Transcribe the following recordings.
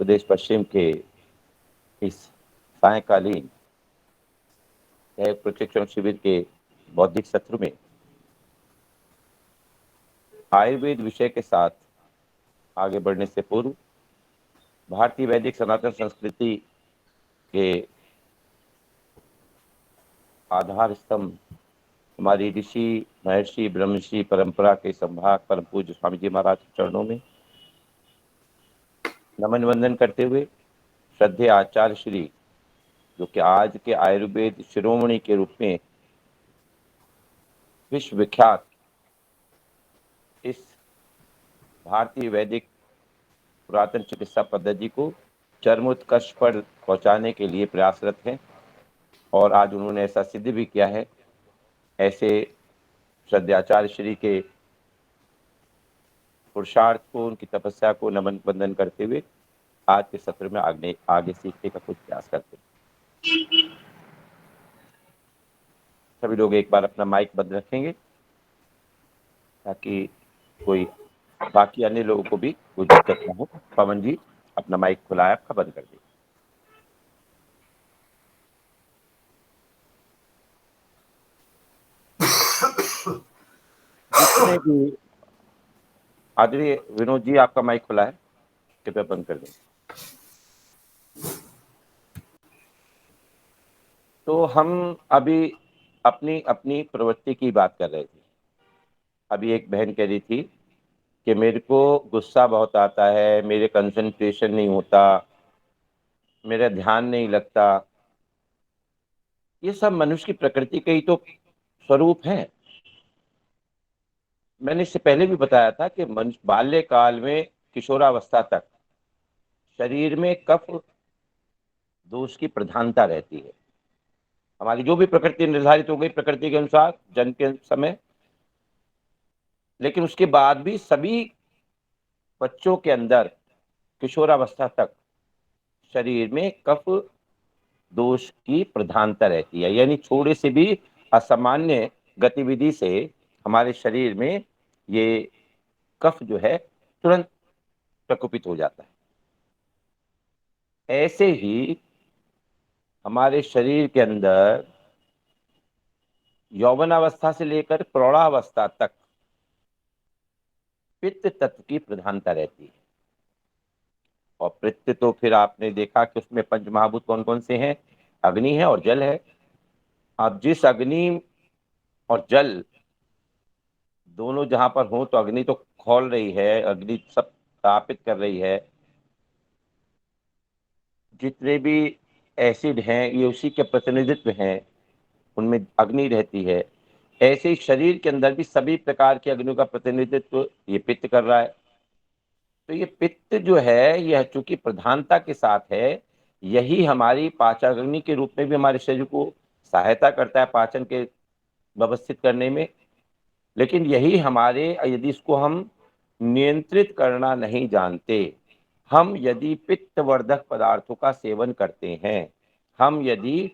प्रदेश पश्चिम के इस सायंकालीन प्रशिक्षण शिविर के बौद्धिक सत्र में आयुर्वेद विषय के साथ आगे बढ़ने से पूर्व भारतीय वैदिक सनातन संस्कृति के आधार स्तंभ हमारी ऋषि महर्षि ब्रह्मर्षि परंपरा के संभाग परम पूज्य स्वामी जी महाराज के चरणों में नमन वंदन करते हुए श्रद्धेय आचार्य श्री जो कि आज के आयुर्वेद शिरोमणि के रूप में विश्व विख्यात इस भारतीय वैदिक पुरातन चिकित्सा पद्धति को चरमोत्कर्ष पर पहुंचाने के लिए प्रयासरत हैं और आज उन्होंने ऐसा सिद्ध भी किया है। ऐसे श्रद्धाचार्य श्री के पुरुषार्थ को, उनकी तपस्या को नमन वंदन करते हुए आज के सत्र में आगे सीखने का कुछ प्रयास करते हैं। सभी लोग एक बार अपना माइक बंद रखेंगे ताकि कोई बाकी अन्य लोगों को भी कोई दिक्कत ना हो। पवन जी अपना माइक खुला है, आपका बंद कर दीजिए। जितने भी आदरणीय विनोद जी, आपका माइक खुला है, कृपया बंद कर दें। तो हम अभी अपनी अपनी प्रवृत्ति की बात कर रहे थे। अभी एक बहन कह रही थी कि मेरे को गुस्सा बहुत आता है, मेरे कंसंट्रेशन नहीं होता, मेरा ध्यान नहीं लगता। ये सब मनुष्य की प्रकृति के ही तो स्वरूप हैं। मैंने इससे पहले भी बताया था कि मनुष्य बाल्यकाल में किशोरावस्था तक शरीर में कफ दोष की प्रधानता रहती है। हमारी जो भी प्रकृति निर्धारित हो गई प्रकृति के अनुसार जन्म के समय, लेकिन उसके बाद भी सभी बच्चों के अंदर किशोरावस्था तक शरीर में कफ दोष की प्रधानता रहती है। यानी थोड़े से भी असामान्य गतिविधि से हमारे शरीर में ये कफ जो है तुरंत प्रकोपित हो जाता है। ऐसे ही हमारे शरीर के अंदर यौवनावस्था से लेकर प्रौढ़ावस्था तक पित्त तत्व की प्रधानता रहती है। और पित्त तो फिर आपने देखा कि उसमें पंचमहाभूत कौन कौन से हैं? अग्नि है और जल है। अब जिस अग्नि और जल दोनों जहां पर हो तो अग्नि तो खौल रही है, अग्नि सब तापित कर रही है। जितने भी एसिड हैं ये उसी के प्रतिनिधित्व हैं, उनमें अग्नि रहती है। ऐसे ही शरीर के अंदर भी सभी प्रकार की अग्नियों का प्रतिनिधित्व ये पित्त कर रहा है। तो ये पित्त जो है यह चूंकि प्रधानता के साथ है, यही हमारी पाचनाग्नि के रूप में भी हमारे शरीर को सहायता करता है पाचन के व्यवस्थित करने में। लेकिन यही हमारे यदि इसको हम नियंत्रित करना नहीं जानते, हम यदि पित्तवर्धक पदार्थों का सेवन करते हैं, हम यदि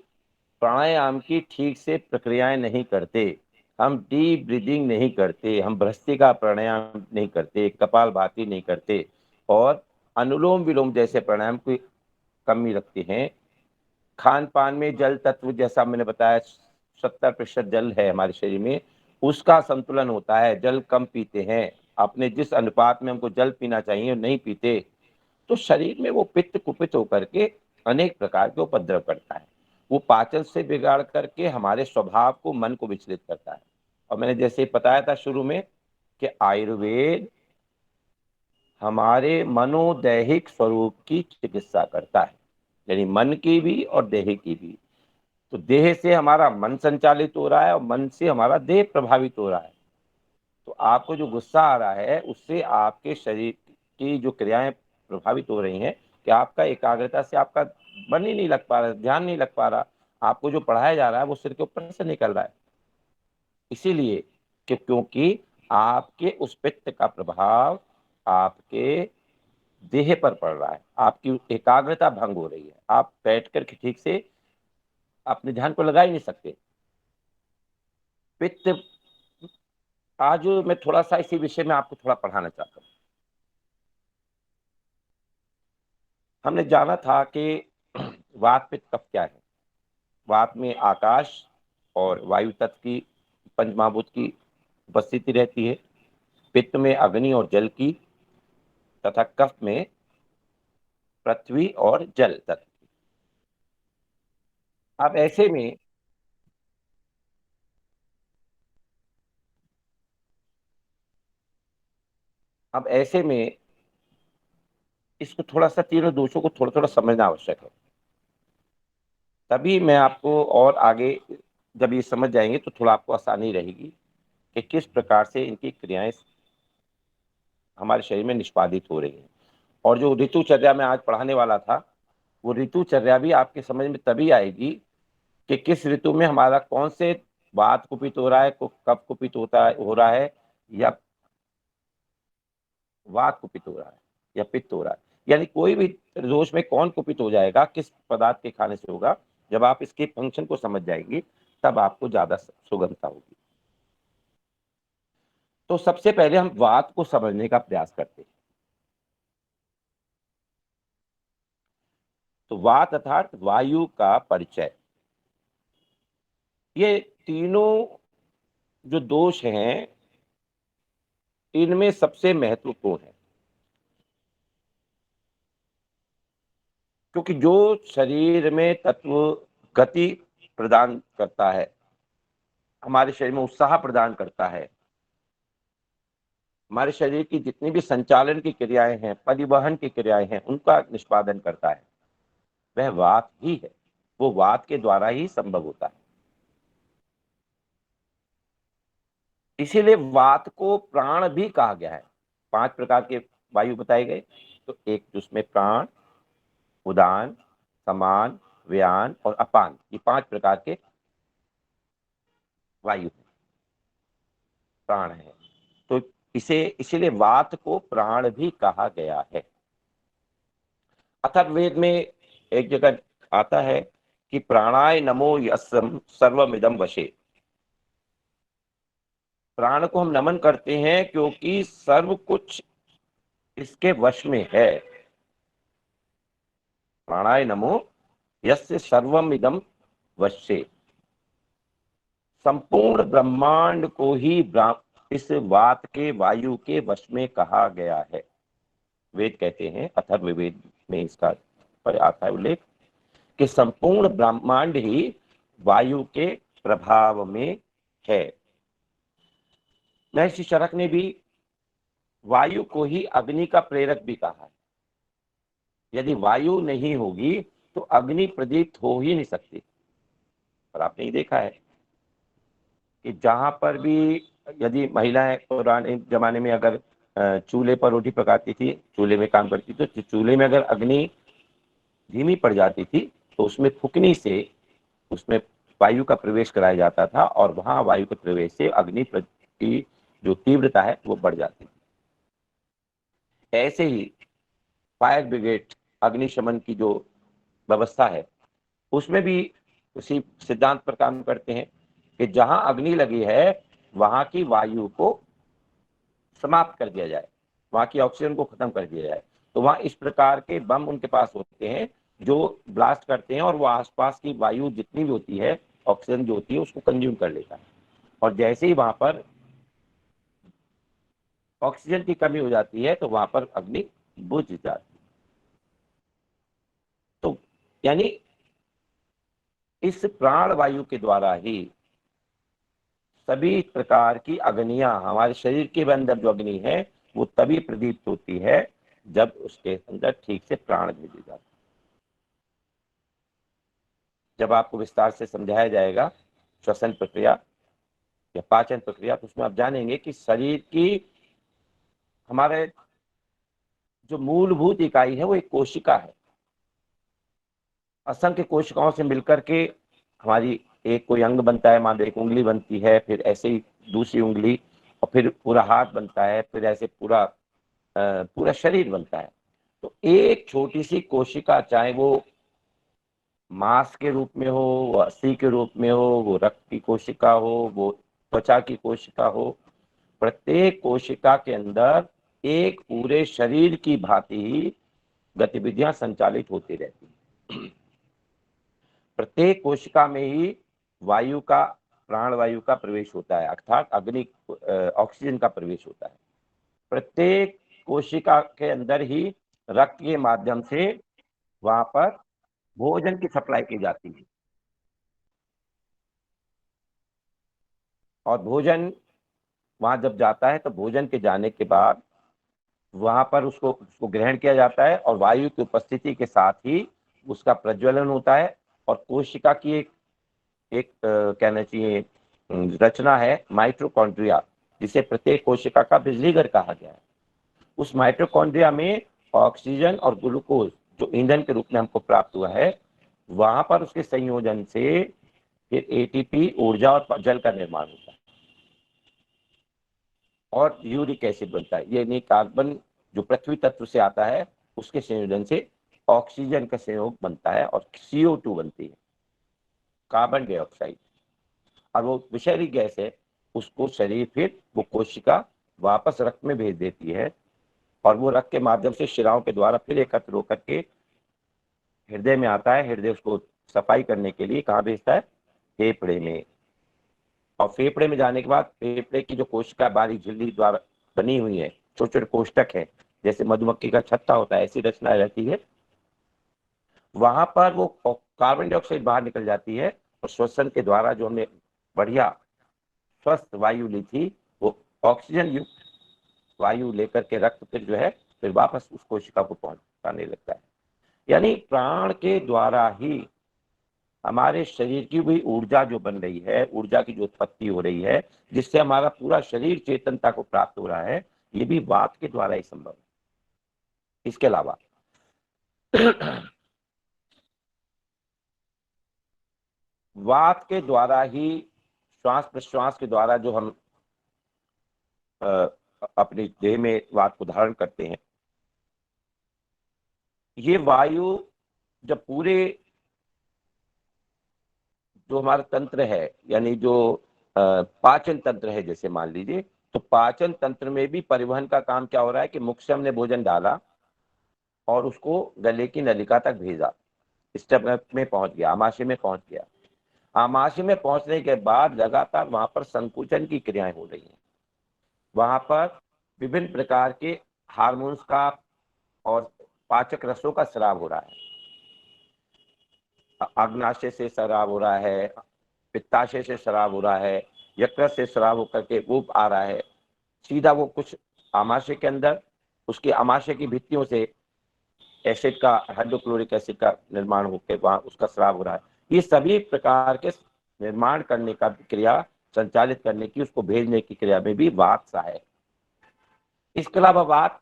प्राणायाम की ठीक से प्रक्रियाएं नहीं करते, हम डीप ब्रीदिंग नहीं करते, हम भ्रस्त्रिका प्राणायाम नहीं करते, कपालभाति नहीं करते और अनुलोम विलोम जैसे प्राणायाम की कमी रखते हैं, खान पान में जल तत्व जैसा मैंने बताया 70% जल है हमारे शरीर में, उसका संतुलन होता है, जल कम पीते हैं, अपने जिस अनुपात में हमको जल पीना चाहिए नहीं पीते, तो शरीर में वो पित्त कुपित होकर के अनेक प्रकार के उपद्रव करता है। वो पाचन से बिगाड़ करके हमारे स्वभाव को, मन को विचलित करता है। और मैंने जैसे बताया था शुरू में कि आयुर्वेद हमारे मनोदैहिक स्वरूप की चिकित्सा करता है, यानी मन की भी और देह की भी। तो देह से हमारा मन संचालित हो रहा है और मन से हमारा देह प्रभावित हो रहा है। तो आपको जो गुस्सा आ रहा है उससे आपके शरीर की जो क्रियाएं प्रभावित हो रही हैं कि आपका एकाग्रता से आपका मन ही नहीं लग पा रहा, ध्यान नहीं लग पा रहा, आपको जो पढ़ाया जा रहा है वो सिर के ऊपर से निकल रहा है। इसीलिए कि क्योंकि आपके उस पित्त का प्रभाव आपके देह पर पड़ रहा है, आपकी एकाग्रता भंग हो रही है, आप बैठ कर के ठीक से अपने ध्यान को लगा ही नहीं सकते। पित्त आज मैं थोड़ा सा इसी विषय में आपको थोड़ा पढ़ाना चाहता हूँ। हमने जाना था कि वात पित्त कफ क्या है। वात में आकाश और वायु तत्व की, पंचमहाभूत की उपस्थिति रहती है। पित्त में अग्नि और जल की, तथा कफ में पृथ्वी और जल तत्व। अब ऐसे में अब ऐसे में इसको थोड़ा सा, तीनों दोषों को थोड़ा थोड़ा समझना आवश्यक है। तभी मैं आपको और आगे, जब ये समझ जाएंगे तो थोड़ा आपको आसानी रहेगी कि किस प्रकार से इनकी क्रियाएं हमारे शरीर में निष्पादित हो रही हैं। और जो ऋतुचर्या में आज पढ़ाने वाला था, वो ऋतुचर्या भी आपके समझ में तभी आएगी कि किस ऋतु में हमारा कौन से वात कुपित हो रहा है, कब कुपित हो रहा है, या वात कुपित हो रहा है, या पित्त हो रहा है। यानी कोई भी दोष में कौन कुपित हो जाएगा, किस पदार्थ के खाने से होगा, जब आप इसके फंक्शन को समझ जाएंगे तब आपको ज्यादा सुगमता होगी। तो सबसे पहले हम वात को समझने का प्रयास करते हैं। तो वात अर्थात वायु का परिचय। ये तीनों जो दोष हैं, इनमें सबसे महत्वपूर्ण है, क्योंकि जो शरीर में तत्व गति प्रदान करता है, हमारे शरीर में उत्साह प्रदान करता है, हमारे शरीर की जितनी भी संचालन की क्रियाएं हैं, परिवहन की क्रियाएं हैं, उनका निष्पादन करता है, वह वात ही है। वो वात के द्वारा ही संभव होता है। इसीलिए वात को प्राण भी कहा गया है। 5 प्रकार के वायु बताए गए। तो एक जिसमें प्राण, उदान, समान, व्यान और अपान, ये 5 प्रकार के वायु प्राण है। तो इसे इसीलिए वात को प्राण भी कहा गया है। अथर्ववेद में एक जगह आता है कि प्राणाय नमो यस्सम सर्वमिदं वशे। प्राण को हम नमन करते हैं क्योंकि सर्व कुछ इसके वश में है। प्राणाय नमो यस्य सर्वमिदं वशे। संपूर्ण ब्रह्मांड को ही इस वात के वायु के वश में कहा गया है। वेद कहते हैं, अथर्ववेद में इसका आता है उल्लेख कि संपूर्ण ब्रह्मांड ही वायु के प्रभाव में है। महर्षि चरक ने भी वायु को ही अग्नि का प्रेरक भी कहा है। यदि वायु नहीं होगी तो अग्नि प्रदीप्त हो ही नहीं सकती। और आपने ही देखा है कि जहां पर भी, यदि महिलाएं पुराने जमाने में अगर चूल्हे पर रोटी पकाती थी, चूल्हे में काम करती थी, तो चूल्हे में अगर अग्नि धीमी पड़ जाती थी तो उसमें फुकनी से उसमें वायु का प्रवेश कराया जाता था, और वहां वायु के प्रवेश से अग्नि की जो तीव्रता है वो बढ़ जाती थी। ऐसे ही फायर ब्रिगेड, अग्निशमन की जो व्यवस्था है, उसमें भी उसी सिद्धांत पर काम करते हैं कि जहां अग्नि लगी है वहां की वायु को समाप्त कर दिया जाए, वहां की ऑक्सीजन को खत्म कर दिया जाए। तो वहां इस प्रकार के बम उनके पास होते हैं जो ब्लास्ट करते हैं, और वो आसपास की वायु जितनी भी होती है, ऑक्सीजन जो होती है, उसको कंज्यूम कर लेता है। और जैसे ही वहां पर ऑक्सीजन की कमी हो जाती है तो वहां पर अग्नि बुझ जाती है। तो यानी इस प्राण वायु के द्वारा ही सभी प्रकार की अग्नियां, हमारे शरीर के अंदर जो अग्नि है वो तभी प्रदीप्त होती है जब उसके अंदर ठीक से प्राण भेजे जाते। जब आपको विस्तार से समझाया जाएगा श्वसन प्रक्रिया या पाचन प्रक्रिया, तो उसमें आप जानेंगे कि शरीर की, हमारे जो मूलभूत इकाई है वो एक कोशिका है। असंख्य कोशिकाओं से मिलकर के हमारी एक कोई अंग बनता है। मान लो एक उंगली बनती है, फिर ऐसे ही दूसरी उंगली, और फिर पूरा हाथ बनता है, फिर ऐसे पूरा शरीर बनता है। तो एक छोटी सी कोशिका, चाहे वो मांस के रूप में हो, वो अस्थि के रूप में हो, वो रक्त की कोशिका हो, वो त्वचा की कोशिका हो, प्रत्येक कोशिका के अंदर एक पूरे शरीर की भांति ही गतिविधियां संचालित होती रहती हैं। प्रत्येक कोशिका में ही वायु का, प्राणवायु का प्रवेश होता है, अर्थात अग्नि ऑक्सीजन का प्रवेश होता है। प्रत्येक कोशिका के अंदर ही रक्त के माध्यम से वहां पर भोजन की सप्लाई की जाती है, और भोजन वहां जब जाता है तो भोजन के जाने के बाद वहां पर उसको ग्रहण किया जाता है, और वायु की उपस्थिति के साथ ही उसका प्रज्वलन होता है। और कोशिका की एक कहना चाहिए रचना है माइटोकॉन्ड्रिया, जिसे प्रत्येक कोशिका का बिजली घर कहा गया है। उस माइटोकॉन्ड्रिया में ऑक्सीजन और ग्लूकोज जो ईंधन के रूप में हमको प्राप्त हुआ है, वहां पर उसके संयोजन से फिर एटीपी ऊर्जा और जल का निर्माण होता है, और यूरिक एसिड बनता है। यानी कार्बन जो पृथ्वी तत्व से आता है उसके संयोजन से ऑक्सीजन का संयोग बनता है, और CO2 बनती है, कार्बन डाइऑक्साइड। और वो विषैली गैस है, उसको शरीर फिर वो कोशिका वापस रक्त में भेज देती है, और वो रक्त के माध्यम से शिराओं के द्वारा फिर एकत्र होकर के हृदय में आता है। हृदय उसको सफाई करने के लिए कहाँ भेजता है? फेफड़े में। और फेफड़े में जाने के बाद फेफड़े की जो कोशिका बारीक झिल्ली द्वारा बनी हुई है, छोटे छोटे कोष्टक है, जैसे मधुमक्खी का छत्ता होता है, ऐसी रचना रहती है। वहां पर वो कार्बन डाइऑक्साइड बाहर निकल जाती है, और श्वसन के द्वारा जो हमने बढ़िया स्वस्थ वायु ली थी, वो ऑक्सीजन युक्त वायु लेकर के रक्त फिर जो है फिर वापस उस कोशिका को पहुंचाने लगता है। यानी प्राण के द्वारा ही हमारे शरीर की भी ऊर्जा जो बन रही है, ऊर्जा की जो उत्पत्ति हो रही है, जिससे हमारा पूरा शरीर चेतनता को प्राप्त हो रहा है, ये भी वात के द्वारा ही संभव है। इसके अलावा वात के द्वारा ही श्वास प्रश्वास के द्वारा जो हम अपने देह में वात को धारण करते हैं, ये वायु जब पूरे जो हमारा तंत्र है, यानी जो पाचन तंत्र है, जैसे मान लीजिए, तो पाचन तंत्र में भी परिवहन का काम क्या हो रहा है कि मुख से हमने भोजन डाला और उसको गले की नलिका तक भेजा, स्टमक में पहुंच गया, आमाशय में पहुंच गया। आमाशय में पहुंचने के बाद लगातार वहां पर संकुचन की क्रियाएं हो रही हैं। वहां पर विभिन्न प्रकार के हार्मोन्स का और पाचक रसों का स्राव हो रहा है। अग्नाशय से स्राव हो रहा है, पित्ताशय से स्राव हो रहा है, यकृत से स्राव होकर के वो आ रहा है सीधा, वो कुछ आमाशय के अंदर, उसके आमाशय की भित्तियों से एसिड का, हाइड्रोक्लोरिक एसिड का निर्माण होकर वहां उसका स्राव हो रहा है। ये सभी प्रकार के निर्माण करने का क्रिया, संचालित करने की, उसको भेजने की क्रिया में भी वात सहायक। इसके अलावा वात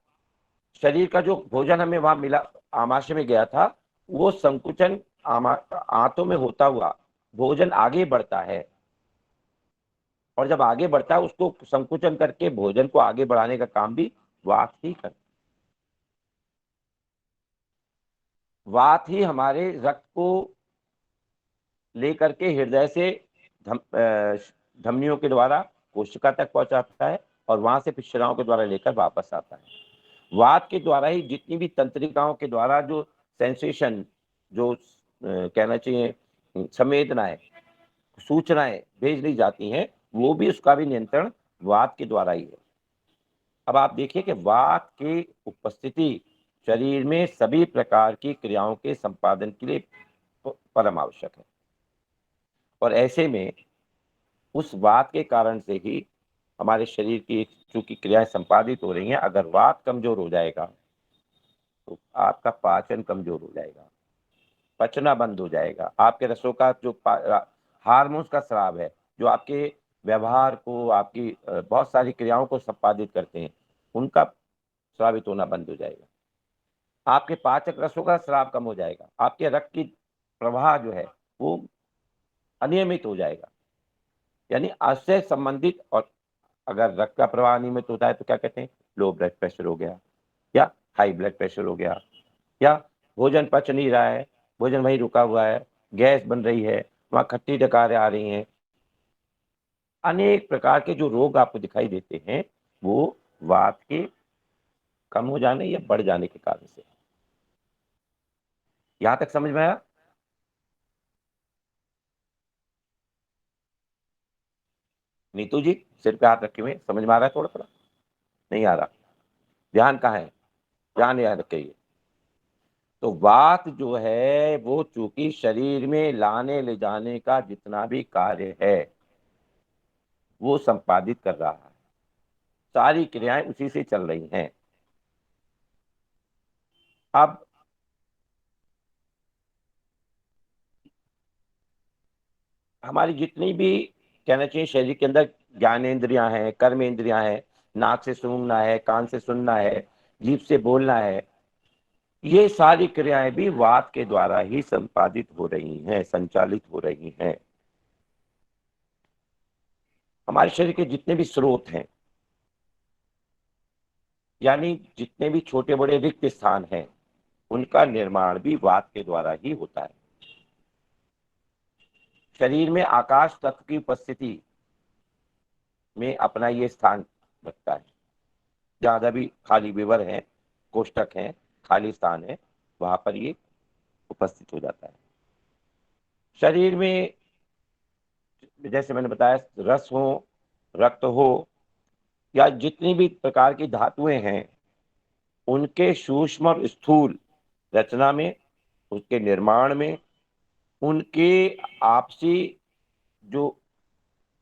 शरीर का जो भोजन हमें वहां मिला, आमाशय में गया था, वो संकुचन आंतों में होता हुआ भोजन आगे बढ़ता है, और जब आगे बढ़ता है उसको संकुचन करके भोजन को आगे बढ़ाने का काम भी वात ही करता है। वात ही हमारे रक्त को लेकर के हृदय से धमनियों के द्वारा कोशिका तक पहुंचाता है, और वहां से पिछड़ाओं के द्वारा लेकर वापस आता है। वात के द्वारा ही जितनी भी तंत्रिकाओं के द्वारा जो सेंसेशन, जो कहना चाहिए संवेदनाएं, सूचनाएं भेज दी जाती हैं, वो भी उसका भी नियंत्रण वात के द्वारा ही है। अब आप देखिए कि वात की उपस्थिति शरीर में सभी प्रकार की क्रियाओं के संपादन के लिए परम आवश्यक है, और ऐसे में उस वात के कारण से ही हमारे शरीर की चूंकि क्रियाएं संपादित हो रही हैं। अगर वात कमजोर हो जाएगा तो आपका पाचन कमजोर हो जाएगा, पचना बंद हो जाएगा, आपके रसों का जो हार्मोन्स का स्राव है, जो आपके व्यवहार को, आपकी बहुत सारी क्रियाओं को संपादित करते हैं, उनका स्रावित होना बंद हो जाएगा। आपके पाचक रसों का स्राव कम हो जाएगा, आपके रक्त की प्रवाह जो है वो अनियमित हो जाएगा। यानी उससे संबंधित, और अगर रक्त का प्रवाह अनियमित होता है तो क्या कहते हैं? लो ब्लड प्रेशर हो गया, या हाई ब्लड प्रेशर हो गया, या भोजन पच नहीं रहा है, भोजन वहीं रुका हुआ है, गैस बन रही है, वहां खट्टी डकारें आ रही हैं। अनेक प्रकार के जो रोग आपको दिखाई देते हैं, वो वात के कम हो जाने या बढ़ जाने के कारण से। यहां तक समझ में आया? नीतू जी, सिर पे हाथ रखे हुए, समझ में आ रहा है? थोड़ा थोड़ा नहीं आ रहा? ध्यान कहाँ है? ध्यान यहाँ रखिए। तो वात जो है वो चूंकि शरीर में लाने ले जाने का जितना भी कार्य है वो संपादित कर रहा है, सारी क्रियाएं उसी से चल रही हैं। अब हमारी जितनी भी, कहना चाहिए, शरीर के अंदर ज्ञानेंद्रियां हैं, कर्मेंद्रियां हैं, नाक से सूंघना है, कान से सुनना है, जीभ से बोलना है, ये सारी क्रियाएं भी वात के द्वारा ही संपादित हो रही हैं, संचालित हो रही हैं। हमारे शरीर के जितने भी स्रोत हैं, यानी जितने भी छोटे बड़े रिक्त स्थान हैं, उनका निर्माण भी वात के द्वारा ही होता है। शरीर में आकाश तत्व की उपस्थिति में अपना ये स्थान रखता है। ज्यादा भी खाली विवर है, कोष्टक है, खाली स्थान है, वहां पर ये उपस्थित हो जाता है। शरीर में जैसे मैंने बताया, रस हो, रक्त हो, या जितनी भी प्रकार की धातुएं हैं, उनके सूक्ष्म और स्थूल रचना में, उसके निर्माण में, उनके आपसी जो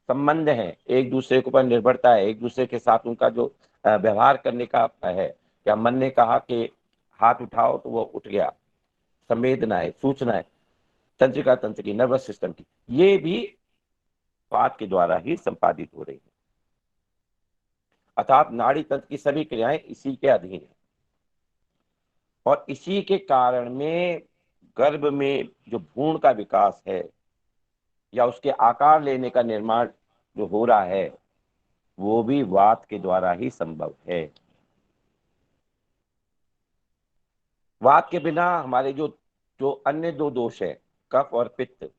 संबंध है, एक दूसरे के ऊपर निर्भरता है, एक दूसरे के साथ उनका जो व्यवहार करने का है। या मन ने कहा कि हाथ उठाओ तो वो उठ गया, संवेदना है, सूचना है, तंत्रिका तंत्र की, नर्वस सिस्टम की, ये भी वात के द्वारा ही संपादित हो रही है। अर्थात नाड़ी तंत्र की सभी क्रियाएं इसी के अधीन है। और इसी के कारण में गर्भ में जो भ्रूण का विकास है या उसके आकार लेने का निर्माण जो हो रहा है, वो भी वात के द्वारा ही संभव है। वात के बिना हमारे जो जो अन्य दो दोष है, कफ और पित्त,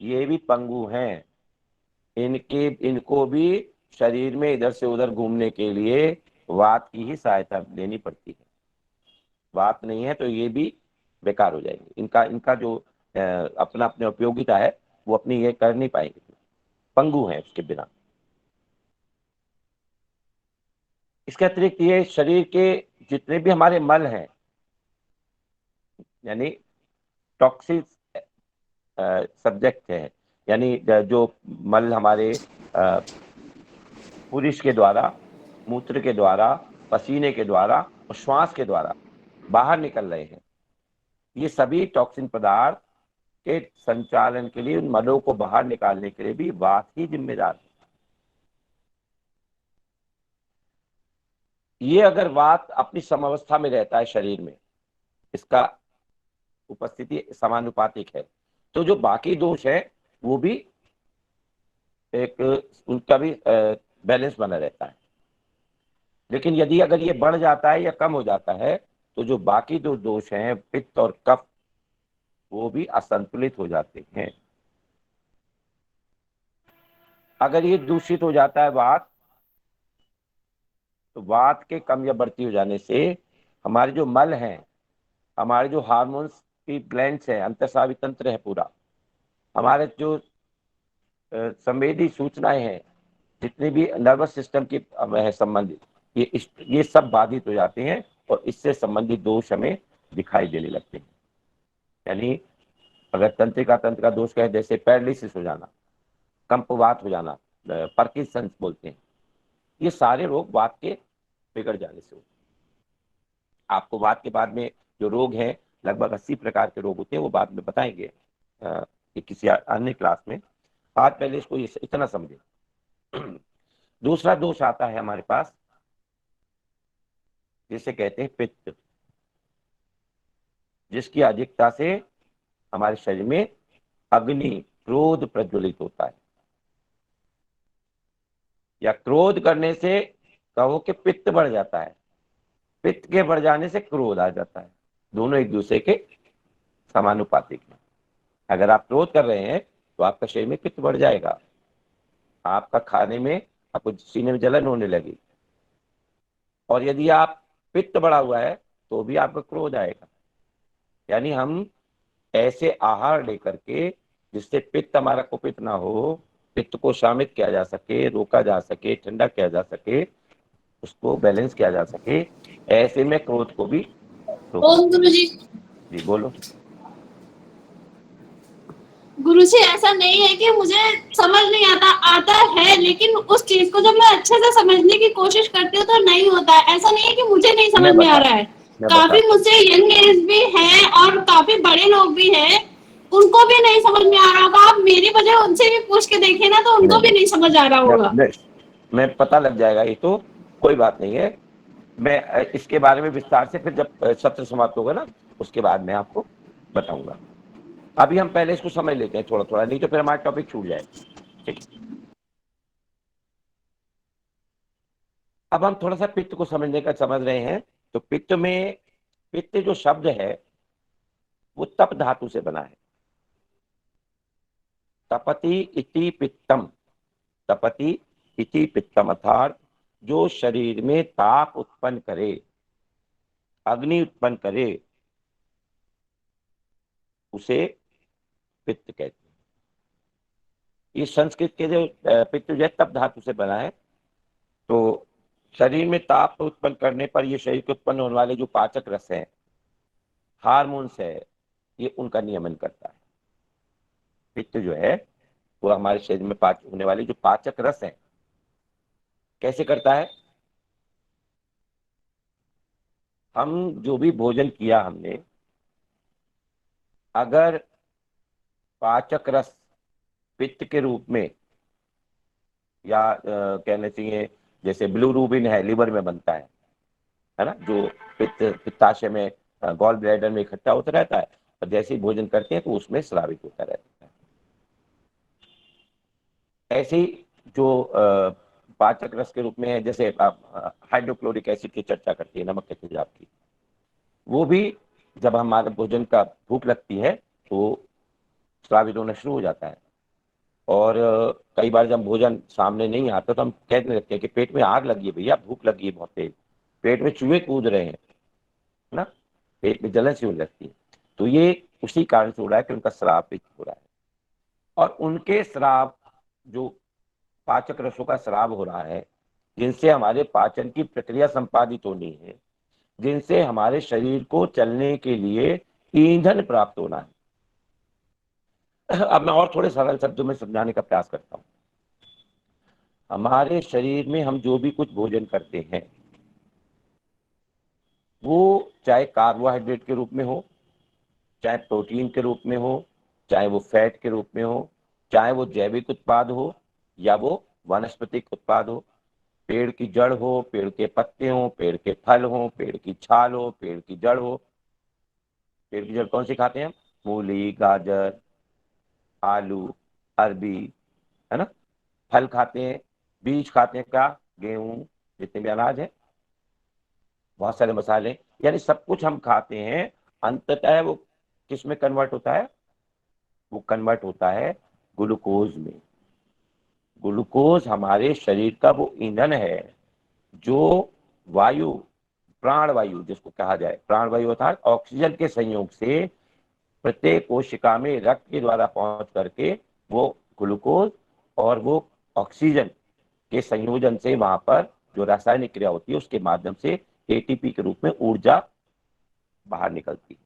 ये भी पंगु हैं। इनको भी शरीर में इधर से उधर घूमने के लिए वात की ही सहायता लेनी पड़ती है। वात नहीं है तो ये भी बेकार हो जाएंगे। इनका इनका जो अपना अपने उपयोगिता है वो अपनी ये कर नहीं पाएंगे, पंगु है उसके बिना। इसके अतिरिक्त ये शरीर के जितने भी हमारे मल हैं, यानी टॉक्सिक सब्जेक्ट है, यानी जो मल हमारे पुरुष के द्वारा, मूत्र के द्वारा, पसीने के द्वारा और श्वास के द्वारा बाहर निकल रहे हैं, ये सभी टॉक्सिन पदार्थ के संचालन के लिए, उन मलों को बाहर निकालने के लिए भी वात ही जिम्मेदार है। ये अगर वात अपनी समावस्था में रहता है शरीर में, इसका उपस्थिति समानुपातिक है, तो जो बाकी दोष है वो भी एक, उनका भी बैलेंस बना रहता है। लेकिन यदि अगर ये बढ़ जाता है या कम हो जाता है, तो जो बाकी दो दोष हैं, पित्त और कफ, वो भी असंतुलित हो जाते हैं। अगर ये दूषित हो जाता है वात, तो वात के कम या बढ़ती हो जाने से हमारे जो मल हैं, हमारे जो हार्मोन्स की ग्लैंड्स हैं, अंतःस्रावी तंत्र है पूरा, हमारे जो संवेदी सूचनाएं हैं, जितनी भी नर्वस सिस्टम की है संबंधित, ये सब बाधित हो जाते हैं और इससे संबंधित दोष हमें दिखाई देने लगते हैं। यानी अगर तंत्रिका तंत्र का दोष कहे, जैसे पैरालिसिस हो जाना, कंपवात हो जाना, पार्किंसंस बोलते हैं, ये सारे रोग वात के बिगड़ जाने से होते हैं। आपको वात के बाद में जो रोग हैं, लगभग 80 प्रकार के रोग होते हैं, वो बाद में बताएंगे किसी अन्य क्लास में। आज पहले इसको इतना समझे। दूसरा दोष आता है हमारे पास, जिसे कहते हैं पित्त, जिसकी अधिकता से हमारे शरीर में अग्नि, क्रोध प्रज्वलित होता है। या क्रोध करने से कहो कि पित्त बढ़ जाता है, पित्त के बढ़ जाने से क्रोध आ जाता है। दोनों एक दूसरे के समानुपातिक हैं। अगर आप क्रोध कर रहे हैं तो आपका शरीर में पित्त बढ़ जाएगा, आपका खाने में, आपको सीने में जलन होने लगी। और यदि आप पित्त बढ़ा हुआ है तो भी आपका क्रोध आएगा। यानी हम ऐसे आहार लेकर के जिससे पित्त हमारा कुपित ना हो, पित्त को शामित किया जा सके, रोका जा सके, ठंडा किया जा सके, उसको बैलेंस किया जा सके, ऐसे में क्रोध को भी रोक ओम सकते गुरु हैं। जी। जी बोलो। गुरु जी ऐसा नहीं है कि मुझे समझ नहीं आता, आता है, लेकिन उस चीज को जब मैं अच्छे से समझने की कोशिश करती हूँ तो नहीं होता है। ऐसा नहीं है कि मुझे नहीं समझ मैं में आ बता रहा है। मैं काफी बताता हूँ। मुझसे यंग एज भी है और काफी बड़े लोग भी हैं, उनको भी नहीं समझ में आ रहा होगा। आप मेरी वजह उनसे भी पूछ के देखिए ना, तो नहीं उनको भी नहीं, नहीं समझ आ रहा मैं, होगा। मैं, मैं पता लग जाएगा, ये तो कोई बात नहीं है। मैं इसके बारे में विस्तार से फिर जब सत्र समाप्त होगा ना, उसके बाद मैं आपको बताऊंगा। अभी हम पहले इसको समझ लेते हैं थोड़ा थोड़ा, नहीं तो फिर हमारा टॉपिक छूट जाएगा। ठीक। अब हम थोड़ा सा पित्त को समझ रहे हैं। तो पित्त जो शब्द है वो तप धातु से बना है। तपति इति पित्तम। तपति इति पित्तम अर्थात जो शरीर में ताप उत्पन्न करे, अग्नि उत्पन्न करे, उसे पित्त कहते हैं। ये संस्कृत के जो पित्त जो है तप धातु से बना है। तो शरीर में ताप उत्पन्न करने पर ये शरीर के उत्पन्न होने वाले जो पाचक रस हैं, हार्मोन्स है, ये उनका नियमन करता है। पित्त जो है वो हमारे शरीर में होने वाले जो पाचक रस है कैसे करता है। हम जो भी भोजन किया हमने, अगर पाचक रस पित्त के रूप में, या कहने चाहिए जैसे बिलिरुबिन है, लिवर में बनता है ना, जो पित्ताशय में, गॉल ब्लैडर में इकट्ठा होता रहता है, और जैसे ही भोजन करते हैं तो उसमें स्रावित होता रहता है। ऐसे ही जो पाचक रस के रूप में है, जैसे आप हाइड्रोक्लोरिक एसिड की चर्चा करती है, नमक के तेजाब की, वो भी जब हमारे भोजन का भूख लगती है तो स्रावित होना शुरू हो जाता है। और कई बार जब भोजन सामने नहीं आता तो हम कहने लगते हैं कि पेट में आग लगी है भैया, भूख लगी है बहुत तेज, पेट में चूहे कूद रहे हैं ना, पेट में जलन सी होने लगती है। तो ये उसी कारण से हो रहा है कि उनका श्राप हो रहा है। और उनके श्राप, जो पाचक रसों का श्राप हो रहा है, जिनसे हमारे पाचन की प्रक्रिया संपादित होनी है, जिनसे हमारे शरीर को चलने के लिए ईंधन प्राप्त होना है। अब मैं और थोड़े सरल शब्दों में समझाने का प्रयास करता हूँ। हमारे शरीर में हम जो भी कुछ भोजन करते हैं, वो चाहे कार्बोहाइड्रेट के रूप में हो, चाहे प्रोटीन के रूप में हो, चाहे वो फैट के रूप में हो, चाहे वो जैविक उत्पाद हो, या वो वनस्पतिक उत्पाद हो, पेड़ की जड़ हो, पेड़ के पत्ते हो, पेड़ के फल हो, पेड़ की छाल हो, पेड़ की जड़ हो। पेड़ की जड़ कौन सी खाते हैं हम? मूली, गाजर, आलू, अरबी, है ना। फल खाते हैं, बीज खाते हैं, क्या? गेहूं, जितने भी अनाज है, बहुत सारे मसाले, यानी सब कुछ हम खाते हैं। अंततः वो किस में कन्वर्ट होता है? वो कन्वर्ट होता है ग्लूकोज में। ग्लूकोज हमारे शरीर का वो ईंधन है जो वायु, प्राण वायु जिसको कहा जाए, प्राण वायु अर्थात ऑक्सीजन के संयोग से प्रत्येक कोशिका में रक्त के द्वारा पहुंच करके वो ग्लूकोज और वो ऑक्सीजन के संयोजन से वहां पर जो रासायनिक क्रिया होती है उसके माध्यम से एटीपी के रूप में ऊर्जा बाहर निकलती है।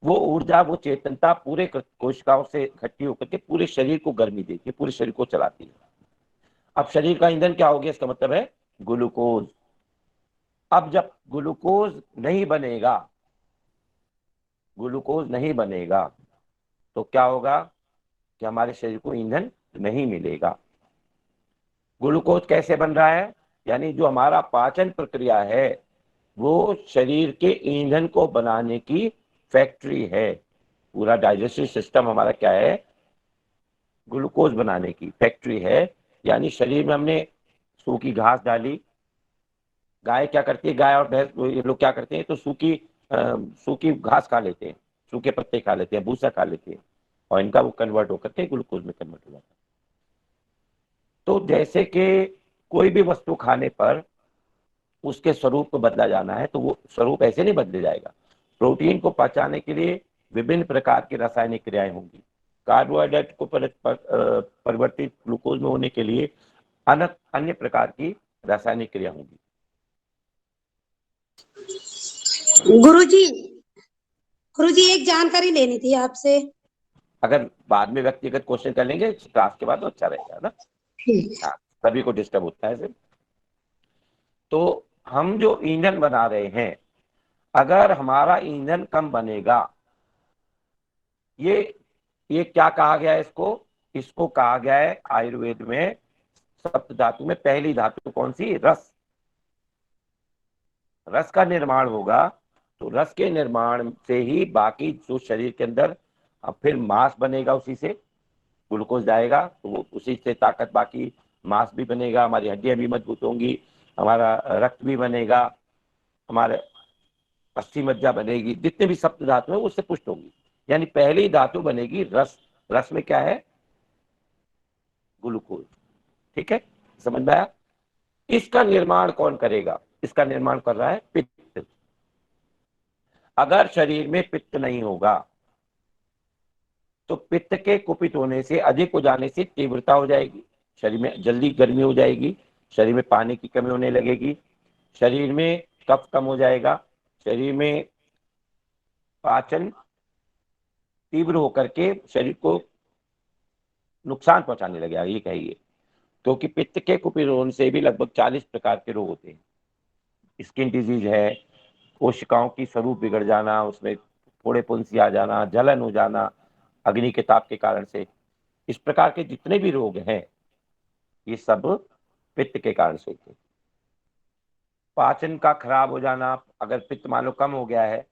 वो ऊर्जा, वो चेतनता पूरे कोशिकाओं से इकट्ठी होकर के पूरे शरीर को गर्मी देती है, पूरे शरीर को चलाती है। अब शरीर का ईंधन क्या हो गया? इसका मतलब है ग्लूकोज। अब जब ग्लूकोज नहीं बनेगा, ग्लूकोज नहीं बनेगा तो क्या होगा कि हमारे शरीर को ईंधन नहीं मिलेगा। ग्लूकोज कैसे बन रहा है? यानी जो हमारा पाचन प्रक्रिया है वो शरीर के ईंधन को बनाने की फैक्ट्री है। पूरा डाइजेस्टिव सिस्टम हमारा क्या है? ग्लूकोज बनाने की फैक्ट्री है। यानी शरीर में हमने सूखी घास डाली, गाय क्या करती है, गाय और भैंस ये लोग क्या करते हैं, तो सूखी घास खा लेते हैं, सूखे पत्ते खा लेते हैं, भूसा खा लेते हैं, और इनका वो कन्वर्ट होकर के ग्लूकोज में कन्वर्ट हो जाता है। तो जैसे कि कोई भी वस्तु खाने पर उसके स्वरूप को बदला जाना है, तो वो स्वरूप ऐसे नहीं बदले जाएगा। प्रोटीन को पचाने के लिए विभिन्न प्रकार की रासायनिक क्रियाएं होंगी। कार्बोहाइड्रेट को परिवर्तित ग्लूकोज में होने के लिए अन्य प्रकार की रासायनिक क्रिया होंगी। गुरुजी एक जानकारी लेनी थी आपसे। अगर बाद में व्यक्तिगत क्वेश्चन कर लेंगे क्लास के बाद तो अच्छा रहेगा ना। हाँ, सभी को डिस्टर्ब होता है सिर्फ। तो हम जो ईंधन बना रहे हैं, अगर हमारा ईंधन कम बनेगा, ये क्या कहा गया है इसको कहा गया है आयुर्वेद में सप्त धातु में पहली धातु कौन सी? रस। रस का निर्माण होगा तो रस के निर्माण से ही बाकी जो शरीर के अंदर अब फिर मांस बनेगा, उसी से ग्लूकोज जाएगा तो उसी से ताकत, बाकी मांस भी बनेगा, हमारी हड्डियां भी मजबूत होंगी, हमारा रक्त भी बनेगा, हमारे अस्थि मज्जा बनेगी, जितने भी सप्त धातु है उससे पुष्ट होंगी। यानी पहली धातु बनेगी रस। रस में क्या है? ग्लूकोज। ठीक है, समझ में आया? इसका निर्माण कौन करेगा? इसका निर्माण कर रहा है पित्त। अगर शरीर में पित्त नहीं होगा तो पित्त के कुपित होने से, अधिक हो जाने से तीव्रता हो जाएगी, शरीर में जल्दी गर्मी हो जाएगी, शरीर में पानी की कमी होने लगेगी, शरीर में कफ कम हो जाएगा, शरीर में पाचन तीव्र होकर के शरीर को नुकसान पहुंचाने लगेगा, ये कहिए। क्योंकि पित्त के कुपित होने से भी लगभग 40 प्रकार के रोग होते हैं। स्किन डिजीज है, कोशिकाओं की स्वरूप बिगड़ जाना, उसमें फोड़े फुंसी आ जाना, जलन हो जाना अग्नि के ताप के कारण से, इस प्रकार के जितने भी रोग हैं ये सब पित्त के कारण से होते हैं। पाचन का खराब हो जाना, अगर पित्त मान लो कम हो गया है,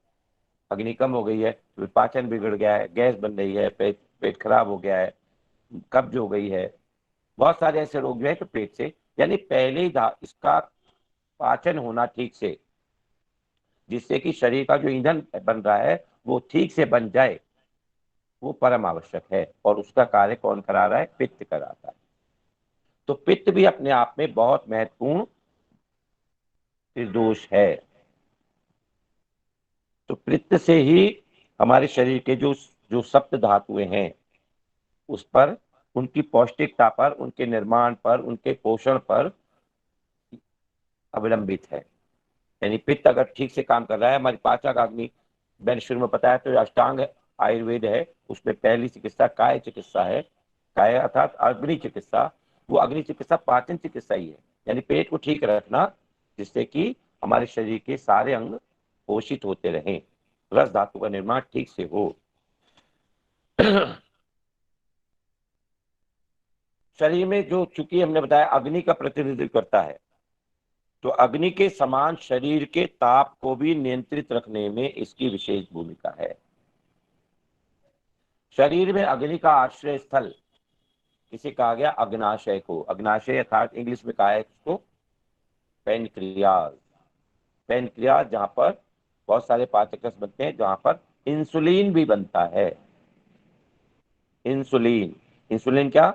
अग्नि कम हो गई है तो पाचन बिगड़ गया है, गैस बन रही है, पेट खराब हो गया है, कब्ज हो गई है, बहुत सारे ऐसे रोग जो है तो पेट से। यानी पहले ही इसका पाचन होना ठीक से, जिससे कि शरीर का जो ईंधन बन रहा है वो ठीक से बन जाए, वो परम आवश्यक है। और उसका कार्य कौन करा रहा है? पित्त कराता है। तो पित्त भी अपने आप में बहुत महत्वपूर्ण निर्दोष है। तो पित्त से ही हमारे शरीर के जो सप्त धातुएं हैं उस पर, उनकी पौष्टिकता पर, उनके निर्माण पर, उनके पोषण पर अवलंबित है। यानी पित्त अगर ठीक से काम कर रहा है, हमारी पाचक अग्नि, मैंने शुरू में बताया तो अष्टांग आयुर्वेद है, उसमें पहली चिकित्सा काय चिकित्सा है। काय अर्थात अग्नि चिकित्सा, वो अग्नि चिकित्सा पाचन चिकित्सा ही है। यानी पेट को ठीक रखना जिससे कि हमारे शरीर के सारे अंग पोषित होते रहें, रस धातु का निर्माण ठीक से हो। शरीर में जो, चूंकि हमने बताया अग्नि का प्रतिनिधित्व करता है, तो अग्नि के समान शरीर के ताप को भी नियंत्रित रखने में इसकी विशेष भूमिका है। शरीर में अग्नि का आश्रय स्थल इसे कहा गया अग्नाशय को। अग्नाशय अर्थात इंग्लिश में कहा है इसको पैनक्रियाज। पैनक्रियाज जहां पर बहुत सारे पाचक रस बनते हैं, जहां पर इंसुलिन भी बनता है। इंसुलिन क्या?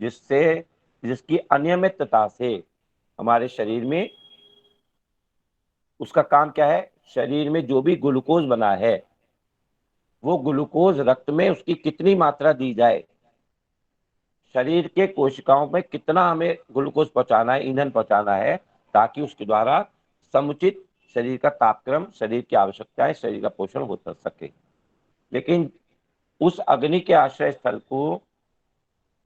जिसकी अनियमितता से हमारे शरीर में, उसका काम क्या है? शरीर में जो भी ग्लूकोज बना है वो ग्लूकोज रक्त में उसकी कितनी मात्रा दी जाए, शरीर के कोशिकाओं में कितना हमें ग्लूकोज पहुंचाना है, ईंधन पहुंचाना है, ताकि उसके द्वारा समुचित शरीर का तापक्रम, शरीर की आवश्यकताएं, शरीर का पोषण हो सके। लेकिन उस अग्नि के आश्रय स्थल को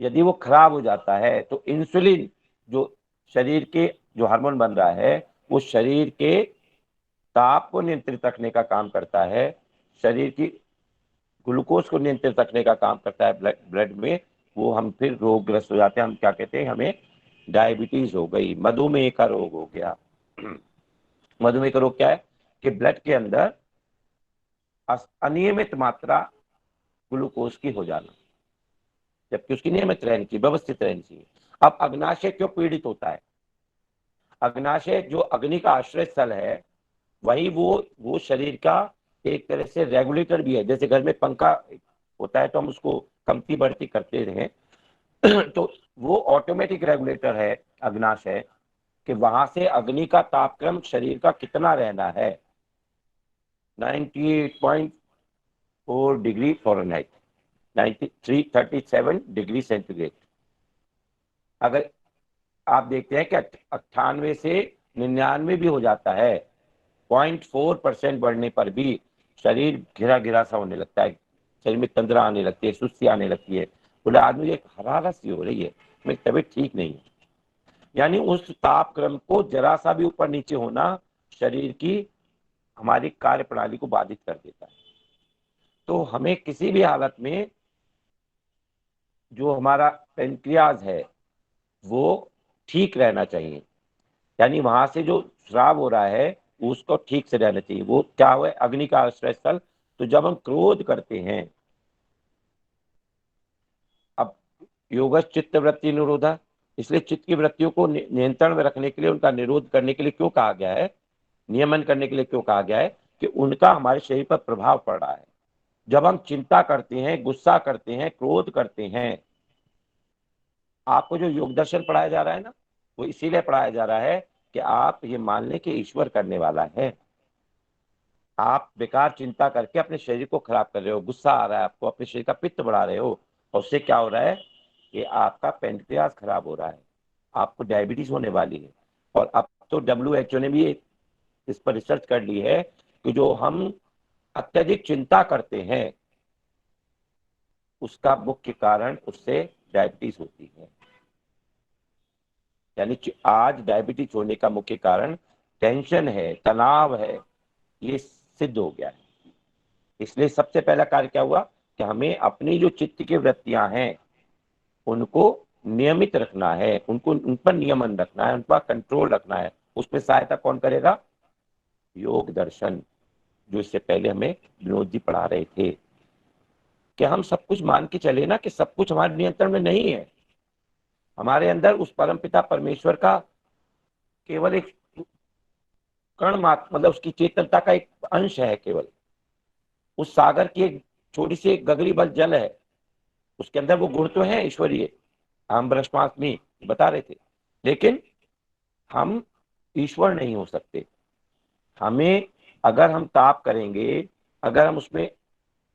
यदि वो खराब हो जाता है तो इंसुलिन, जो शरीर के जो हार्मोन बन रहा है, वो शरीर के ताप को नियंत्रित रखने का काम करता है, शरीर की ग्लूकोज को नियंत्रित रखने का काम करता है ब्लड में। वो हम फिर रोगग्रस्त हो जाते हैं। हम क्या कहते हैं? हमें डायबिटीज हो गई, मधुमेह का रोग हो गया। मधुमेह का रोग क्या है? कि ब्लड के अंदर अनियमित मात्रा ग्लूकोज की हो जाना, जबकि उसकी नियमित रहनी चाहिए, व्यवस्थित रहनी चाहिए। अब अग्नाशय क्यों पीड़ित होता है? अग्नाशय जो अग्नि का आश्रय स्थल है, वही वो शरीर का एक तरह से रेगुलेटर भी है। जैसे घर में पंखा होता है तो हम उसको कमती बढ़ती करते रहें तो वो ऑटोमेटिक रेगुलेटर है अग्नाशय, कि वहां से अग्नि का तापक्रम शरीर का कितना रहना है, 98.4 डिग्री फ़ारेनहाइट, 337 डिग्री सेंटीग्रेड। अगर आप देखते हैं कि 98 से 99 भी हो जाता है, 0.4% बढ़ने पर भी शरीर घिरा घिरा सा होने लगता है, शरीर में तंद्रा आने लगती है, सुस्ती आने लगती है, बोले आदमी एक हरारत सी हो रही है, मेरी तबीयत ठीक नहीं है। यानी उस तापक्रम को जरा सा भी ऊपर नीचे होना शरीर की हमारी कार्य प्रणाली को बाधित कर देता है। तो हमें किसी भी हालत में जो हमारा पेनक्रियाज है वो ठीक रहना चाहिए, यानी वहां से जो स्राव हो रहा है उसको ठीक से रहना चाहिए। वो क्या हुआ, अग्नि का आश्रय स्थल। तो जब हम क्रोध करते हैं, अब योगश चित्त वृत्ति निरोधा, इसलिए चित्त की वृत्तियों को नियंत्रण में रखने के लिए, उनका निरोध करने के लिए क्यों कहा गया है, नियमन करने के लिए क्यों कहा गया है, कि उनका हमारे शरीर पर प्रभाव पड़ रहा है। जब हम चिंता करते हैं, गुस्सा करते हैं, क्रोध करते हैं, आपको जो योग दर्शन पढ़ाया जा रहा है ना, वो इसीलिए पढ़ाया जा रहा है कि आप ये मान लें कि ईश्वर करने वाला है। आप बेकार चिंता करके अपने शरीर को खराब कर रहे हो, गुस्सा आ रहा है आपको, अपने शरीर का पित्त बढ़ा रहे हो, और उससे क्या हो रहा है कि आपका पेनक्रियाज खराब हो रहा है, आपको डायबिटीज होने वाली है। और अब तो WHO ने भी इस पर रिसर्च कर ली है कि जो हम अत्यधिक चिंता करते हैं उसका मुख्य कारण उससे डायबिटीज होती है। यानी आज डायबिटीज होने का मुख्य कारण टेंशन है, तनाव है, ये सिद्ध हो गया है। इसलिए सबसे पहला कार्य क्या हुआ कि हमें अपनी जो चित्त की वृत्तियां हैं उनको नियमित रखना है, उनको उन पर नियमन रखना है, उन पर कंट्रोल रखना है। उसमें सहायता कौन करेगा, योग दर्शन, जो इससे पहले हमें विनोद जी पढ़ा रहे थे। कि हम सब कुछ मान के चले ना कि सब कुछ हमारे नियंत्रण में नहीं है, हमारे अंदर उस परमपिता परमेश्वर का केवल एक कण मात्र, मतलब उसकी चेतनता का एक अंश है केवल। उस सागर की एक छोटी सी एक गगरी बल जल है, उसके अंदर वो गुण तो है ईश्वरीय, हम ब्रह्मास्मि बता रहे थे, लेकिन हम ईश्वर नहीं हो सकते। हमें अगर हम ताप करेंगे, अगर हम उसमें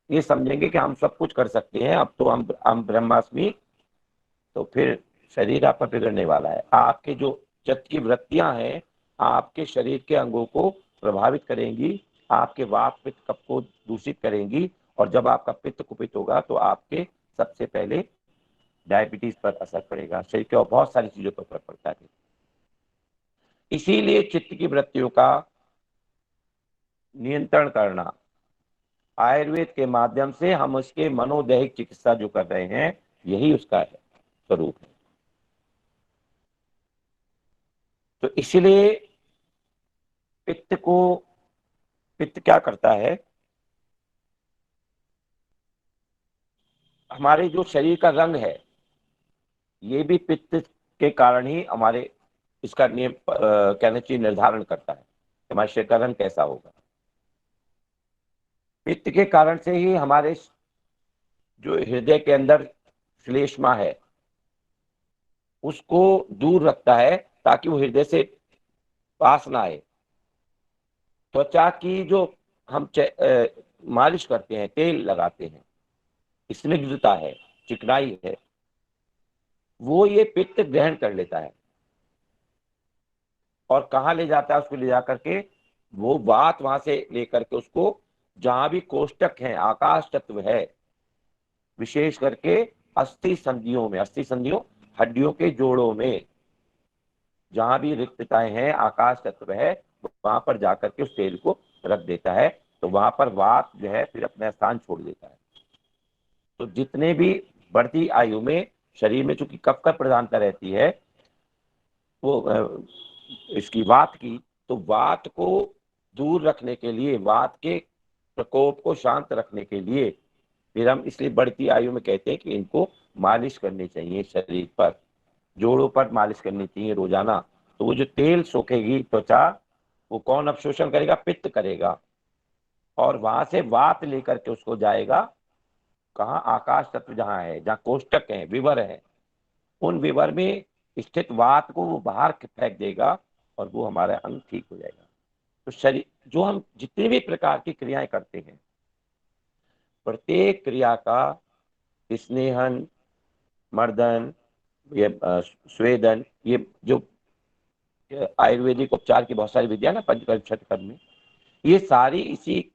ये समझेंगे कि हम सब कुछ कर सकते हैं, अब तो हम ब्रह्मास्मि, तो फिर शरीर आपका बिगड़ने वाला है। आपके जो चित्त की वृत्तियां हैं आपके शरीर के अंगों को प्रभावित करेंगी, आपके वात पित्त कफ को दूषित करेंगी, और जब आपका पित्त कुपित होगा तो आपके सबसे पहले डायबिटीज पर असर पड़ेगा, शरीर के और बहुत सारी चीजों पर असर पड़ता है। इसीलिए चित्त की वृत्तियों का नियंत्रण करना, आयुर्वेद के माध्यम से हम उसके मनोदैहिक चिकित्सा जो कर रहे हैं, यही उसका है स्वरूप है। तो इसलिए पित्त क्या करता है, हमारे जो शरीर का रंग है ये भी पित्त के कारण ही हमारे इसका नियम कहना चाहिए निर्धारण करता है, हमारे शरीर का रंग कैसा होगा। पित्त के कारण से ही हमारे जो हृदय के अंदर श्लेष्मा है उसको दूर रखता है, ताकि वो हृदय से पास ना आए। त्वचा की जो हम मालिश करते हैं, तेल लगाते हैं, स्निग्धता है, चिकनाई है, वो ये पित्त ग्रहण कर लेता है और कहाँ ले जाता है उसको, ले जाकर के वो बात वहां से लेकर के उसको जहां भी कोष्टक है, आकाश तत्व है, विशेष करके अस्थि संधियों में, अस्थि संधियों हड्डियों के जोड़ों में जहां भी रिक्तताएं हैं, आकाश तत्व है, वहां पर जाकर के उस तेल को रख देता है। तो वहां पर वात जो है फिर अपना स्थान छोड़ देता है। तो जितने भी बढ़ती आयु में शरीर में चूंकि कफ का प्रधानता रहती है वो इसकी वात की, तो वात को दूर रखने के लिए, वात के प्रकोप को शांत रखने के लिए फिर हम इसलिए बढ़ती आयु में कहते हैं कि इनको मालिश करनी चाहिए, शरीर पर जोड़ों पर मालिश करनी चाहिए रोजाना। तो वो जो तेल सोखेगी त्वचा, वो कौन अवशोषण करेगा, पित्त करेगा, और वहां से वात लेकर के उसको जाएगा कहाँ, आकाश तत्व जहां है, जहां कोष्टक है, विवर है, उन विवर में स्थित वात को वो बाहर फेंक देगा और वो हमारा अंग ठीक हो जाएगा। तो तो शरीर जो हम जितने भी प्रकार की क्रियाएं करते हैं, प्रत्येक क्रिया का स्नेहन, मर्दन, ये स्वेदन, ये जो आयुर्वेदिक उपचार की बहुत सारी विद्या ना, पंचकर्म छठकर्म में, ये सारी इसी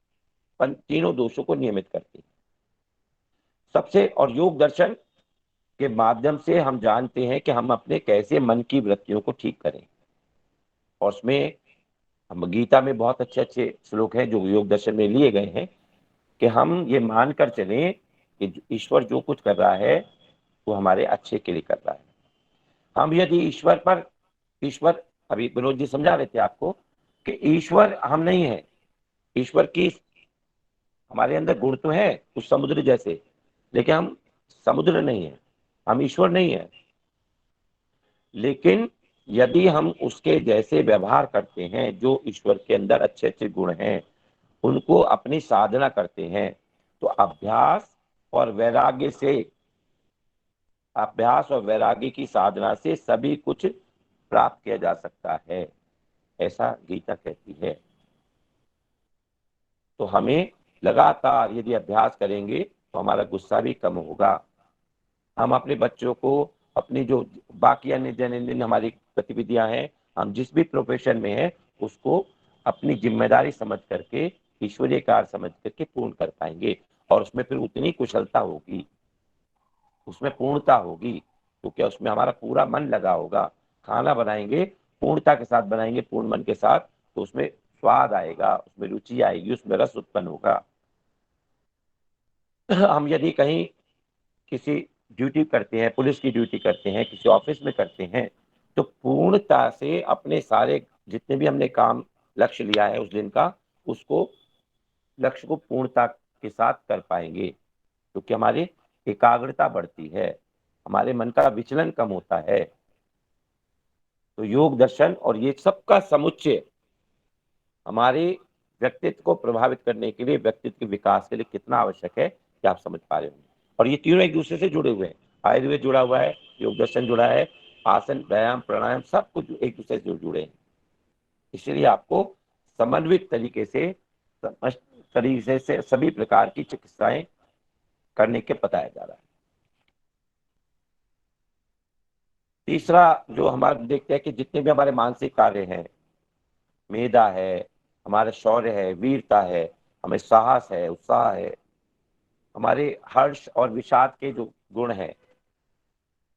तीनों दोषों को नियमित करती है सबसे। और योग दर्शन के माध्यम से हम जानते हैं कि हम अपने कैसे मन की वृत्तियों को ठीक करें। और उसमें हम गीता में बहुत अच्छे अच्छे श्लोक हैं जो योग दर्शन में लिए गए हैं कि हम ये मानकर चलें कि ईश्वर जो कुछ कर रहा है वो हमारे अच्छे के लिए कर रहा है। हम यदि ईश्वर अभी विनोद जी समझा रहे थे आपको कि ईश्वर हम नहीं है, ईश्वर की हमारे अंदर गुण तो है उस समुद्र जैसे, लेकिन हम समुद्र नहीं है, हम ईश्वर नहीं है। लेकिन यदि हम उसके जैसे व्यवहार करते हैं, जो ईश्वर के अंदर अच्छे अच्छे गुण हैं उनको अपनी साधना करते हैं, तो अभ्यास और वैराग्य की साधना से सभी कुछ प्राप्त किया जा सकता है, ऐसा गीता कहती है। तो हमें लगातार यदि अभ्यास करेंगे तो हमारा गुस्सा भी कम होगा। हम अपने बच्चों को अपनी जो बाकी अन्य दैनंदिन हमारी गतिविधियां हैं, हम जिस भी प्रोफेशन में हैं उसको अपनी जिम्मेदारी समझ करके, ईश्वरीय कार्य समझ करके पूर्ण कर पाएंगे। और उसमें फिर उतनी कुशलता होगी, उसमें पूर्णता होगी, क्योंकि उसमें हमारा पूरा मन लगा होगा। खाना बनाएंगे पूर्णता के साथ बनाएंगे, पूर्ण मन के साथ, तो उसमें स्वाद आएगा, उसमें रुचि आएगी, उसमें रस उत्पन्न होगा। हम यदि कहीं किसी ड्यूटी करते हैं, पुलिस की ड्यूटी करते हैं, किसी ऑफिस में करते हैं, तो पूर्णता से अपने सारे जितने भी हमने काम लक्ष्य लिया है उस दिन का, उसको लक्ष्य को पूर्णता के साथ कर पाएंगे, क्योंकि हमारी एकाग्रता बढ़ती है, हमारे मन का विचलन कम होता है। तो योग दर्शन और ये सबका समुच्चय हमारे व्यक्तित्व को प्रभावित करने के लिए, व्यक्तित्व के विकास के लिए कितना आवश्यक है, कि आप समझ पा रहे होंगे। और ये तीनों एक दूसरे से जुड़े हुए हैं, आयुर्वेद जुड़ा हुआ है, योग दर्शन जुड़ा है, आसन, व्यायाम, प्राणायाम सब कुछ एक दूसरे से जुड़े हैं। इसलिए आपको समन्वित तरीके से सभी प्रकार की चिकित्साएं करने के बताया जा रहा है। तीसरा जो हमारा देखते हैं कि जितने भी हमारे मानसिक कार्य हैं, मेधा है, हमारा शौर्य है, वीरता है, हमें साहस है, उत्साह है, हमारे हर्ष और विषाद के जो गुण हैं,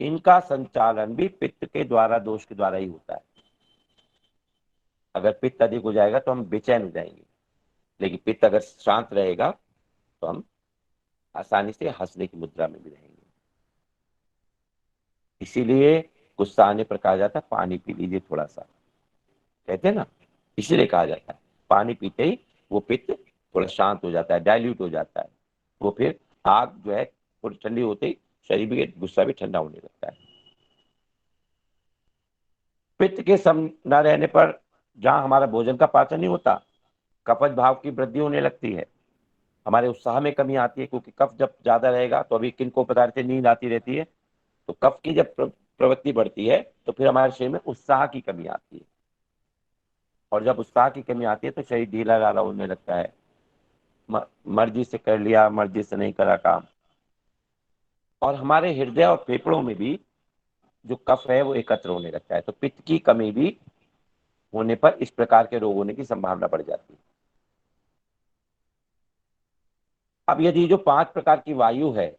इनका संचालन भी पित्त के द्वारा, दोष के द्वारा ही होता है। अगर पित्त अधिक हो जाएगा तो हम बेचैन हो जाएंगे, लेकिन पित्त अगर शांत रहेगा तो हम आसानी से हंसने की मुद्रा में भी रहेंगे। इसीलिए गुस्सा आने पर कहा जाता है पानी पी लीजिए थोड़ा सा, कहते हैं ना, इसीलिए कहा जाता है पानी पीते ही वो पित्त थोड़ा शांत हो जाता है, डाइल्यूट हो जाता है, वो फिर आग जो है थोड़ी ठंडी होते ही शरीर में गुस्सा भी ठंडा होने लगता है। पित्त के सम न रहने पर जहां हमारा भोजन का पाचन नहीं होता, कफज भाव की वृद्धि होने लगती है, हमारे उत्साह में कमी आती है, क्योंकि कफ जब ज्यादा रहेगा तो अभी किनको पदार्थ से नींद आती रहती है, तो कफ की जब प्रवृत्ति बढ़ती है तो फिर हमारे शरीर में उत्साह की कमी आती है, और जब उत्साह की कमी आती है तो शरीर ढीला ढाला होने लगता है, मर्जी से कर लिया, मर्जी से नहीं करा काम। और हमारे हृदय और फेफड़ों में भी जो कफ है वो एकत्र होने लगता है, तो पित्त की कमी भी होने पर इस प्रकार के रोग होने की संभावना बढ़ जाती है। अब यदि जो 5 प्रकार की वायु है,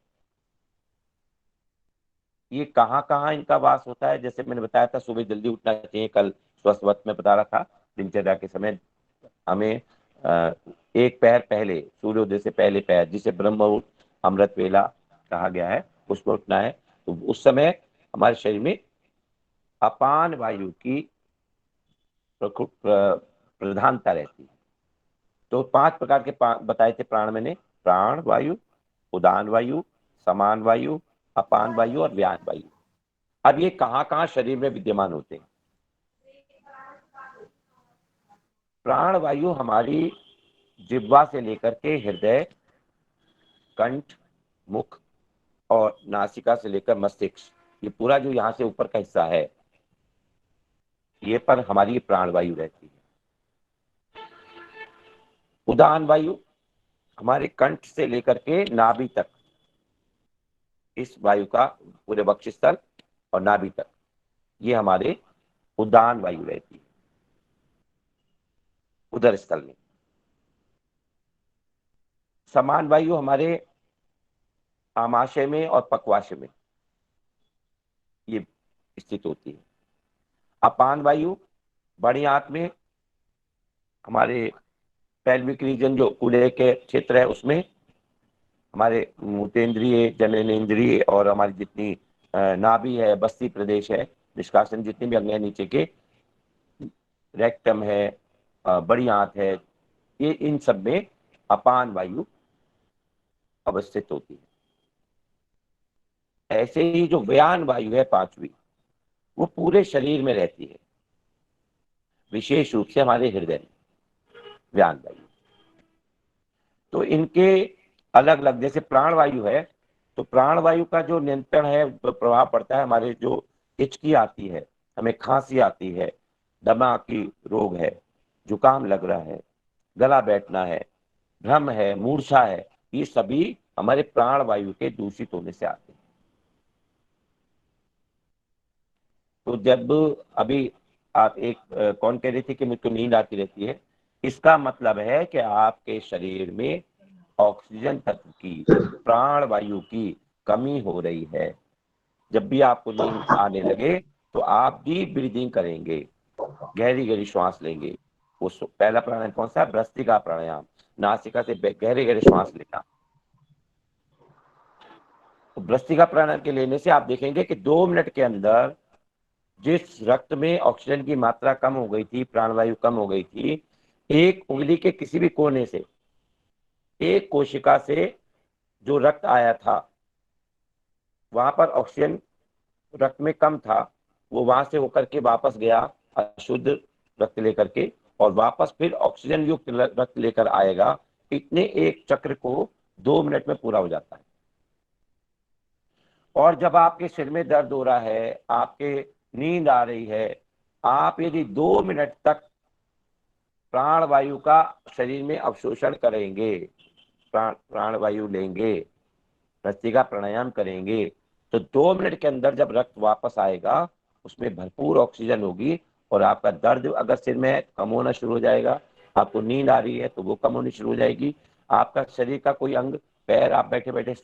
ये कहाँ कहाँ इनका वास होता है, जैसे मैंने बताया था सुबह जल्दी उठना चाहिए, कल स्वस्थ में बता रहा था, दिनचर्या के समय हमें एक पैर पहले, सूर्योदय से पहले पैर, जिसे ब्रह्म अमृत वेला कहा गया है, उसमें उठना है। तो उस समय हमारे शरीर में अपान वायु की प्रधानता रहती है। तो 5 प्रकार के बताए थे प्राण, मैंने प्राण वायु, उदान वायु, समान वायु, अपान वायु और व्यान वायु। अब ये कहाँ कहाँ शरीर में विद्यमान होते हैं? प्राण वायु हमारी जिह्वा से लेकर के हृदय, कंठ, मुख और नासिका से लेकर मस्तिष्क, ये पूरा जो यहाँ से ऊपर का हिस्सा है, ये पर हमारी प्राण वायु रहती है। उदान वायु हमारे कंठ से लेकर के नाभि तक, इस वायु का पूरे वक्षस्थल और नाभि तक, ये हमारे उदान वायु रहती है उदर स्थल में। समान वायु हमारे आमाशय में और पक्वाशय में ये स्थित होती है। अपान वायु बड़ी आंत में, हमारे पेल्विक रीजन जो कूल्हे के क्षेत्र है उसमें, हमारे मूत्रेंद्रिय, जननेंद्रिय और हमारी जितनी नाभि है, बस्ती प्रदेश है, निष्कासन जितनी भी अंग है नीचे के, रेक्टम है, बड़ी आंत है, ये इन सब में अपान वायु अवस्थित होती है। ऐसे ही जो व्यान वायु है पांचवी, वो पूरे शरीर में रहती है, विशेष रूप से हमारे हृदय में व्यान वायु। तो इनके अलग अलग, जैसे प्राण वायु है, तो प्राण वायु का जो नियंत्रण है, प्रभाव पड़ता है हमारे जो हिचकी आती है, हमें खांसी आती है, दमा की रोग है, जुकाम लग रहा है, गला बैठना है, भ्रम है, मूर्छा है, ये सभी हमारे प्राण वायु के दूषित होने से आते हैं। तो जब अभी आप एक कौन कह रही थी कि मुझको नींद आती रहती है, इसका मतलब है कि आपके शरीर में ऑक्सीजन तत्व की, प्राण वायु की कमी हो रही है। जब भी आपको नींद आने लगे तो आप डीप ब्रीदिंग करेंगे, गहरी गहरी श्वास लेंगे। वो पहला प्राणायाम कौन सा है? भ्रस्त्रिका प्राणायाम, नासिका से गहरे गहरे श्वास लेना। तो भ्रस्त्रिका प्राणायाम के लेने से आप देखेंगे कि 2 मिनट के अंदर जिस रक्त में ऑक्सीजन की मात्रा कम हो गई थी, प्राणवायु कम हो गई थी, एक उंगली के किसी भी कोने से, एक कोशिका से जो रक्त आया था, वहां पर ऑक्सीजन रक्त में कम था, वो वहां से होकर के वापस गया अशुद्ध रक्त लेकर के, और वापस फिर ऑक्सीजन युक्त रक्त लेकर आएगा। इतने एक चक्र को 2 मिनट में पूरा हो जाता है। और जब आपके सिर में दर्द हो रहा है, आपके नींद आ रही है, आप यदि 2 मिनट तक प्राण वायु का शरीर में अवशोषण करेंगे, प्राण वायु लेंगे, भ्रस्त्रिका प्राणायाम करेंगे, तो 2 मिनट के अंदर जब रक्त वापस आएगा, उसमें भरपूर ऑक्सीजन होगी, और आपका दर्द अगर सिर में कम होना शुरू हो जाएगा, आपको नींद आ रही है तो वो कम होनी शुरू हो जाएगी। आपका शरीर का कोई अंग, पैर आप बैठे बैठे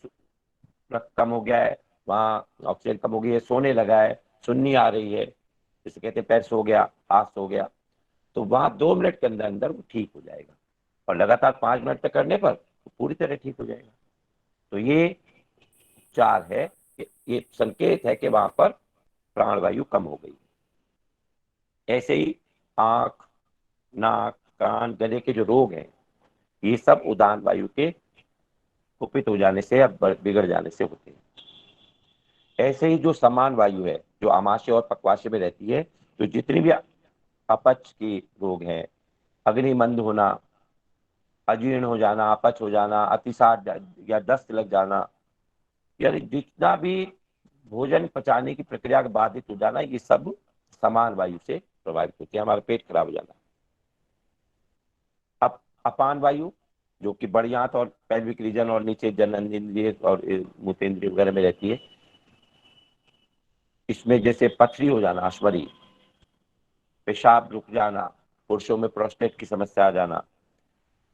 रक्त कम हो गया है, वहां ऑक्सीजन कम हो गई है, सोने लगा है, सुन्नी आ रही है, जिसे कहते हैं पैर सो गया, हाथ सो गया, तो वहां 2 मिनट के अंदर अंदर वो ठीक हो जाएगा। और लगातार 5 मिनट तक करने पर वो पूरी तरह ठीक हो जाएगा। तो ये उपचार है, ये संकेत है कि वहां पर प्राणवायु कम हो गई। ऐसे ही आंख, नाक, कान, गले के जो रोग हैं, ये सब उदान वायु के कुपित हो जाने से या बिगड़ जाने से होते हैं। ऐसे ही जो समान वायु है, जो आमाशय और पक्वाशय में रहती है, तो जितनी भी अपच की रोग हैं, अग्निमंद होना, अजीर्ण हो जाना, अपच हो जाना, अतिसार या दस्त लग जाना, यानी जितना भी भोजन पचाने की प्रक्रिया का बाधित हो जाना, ये सब समान वायु से प्रभावित होती है। हमारा पेट खराब हो जाना। अब अपान वायु, जो कि बड़ी आंत और पेल्विक रीजन और नीचे जननेंद्रिय और मूत्रेंद्रिय वगैरह में रहती है, इसमें जैसे पथरी हो जाना, अश्वरी, पेशाब रुक जाना, पुरुषों में प्रोस्टेट की समस्या आ जाना,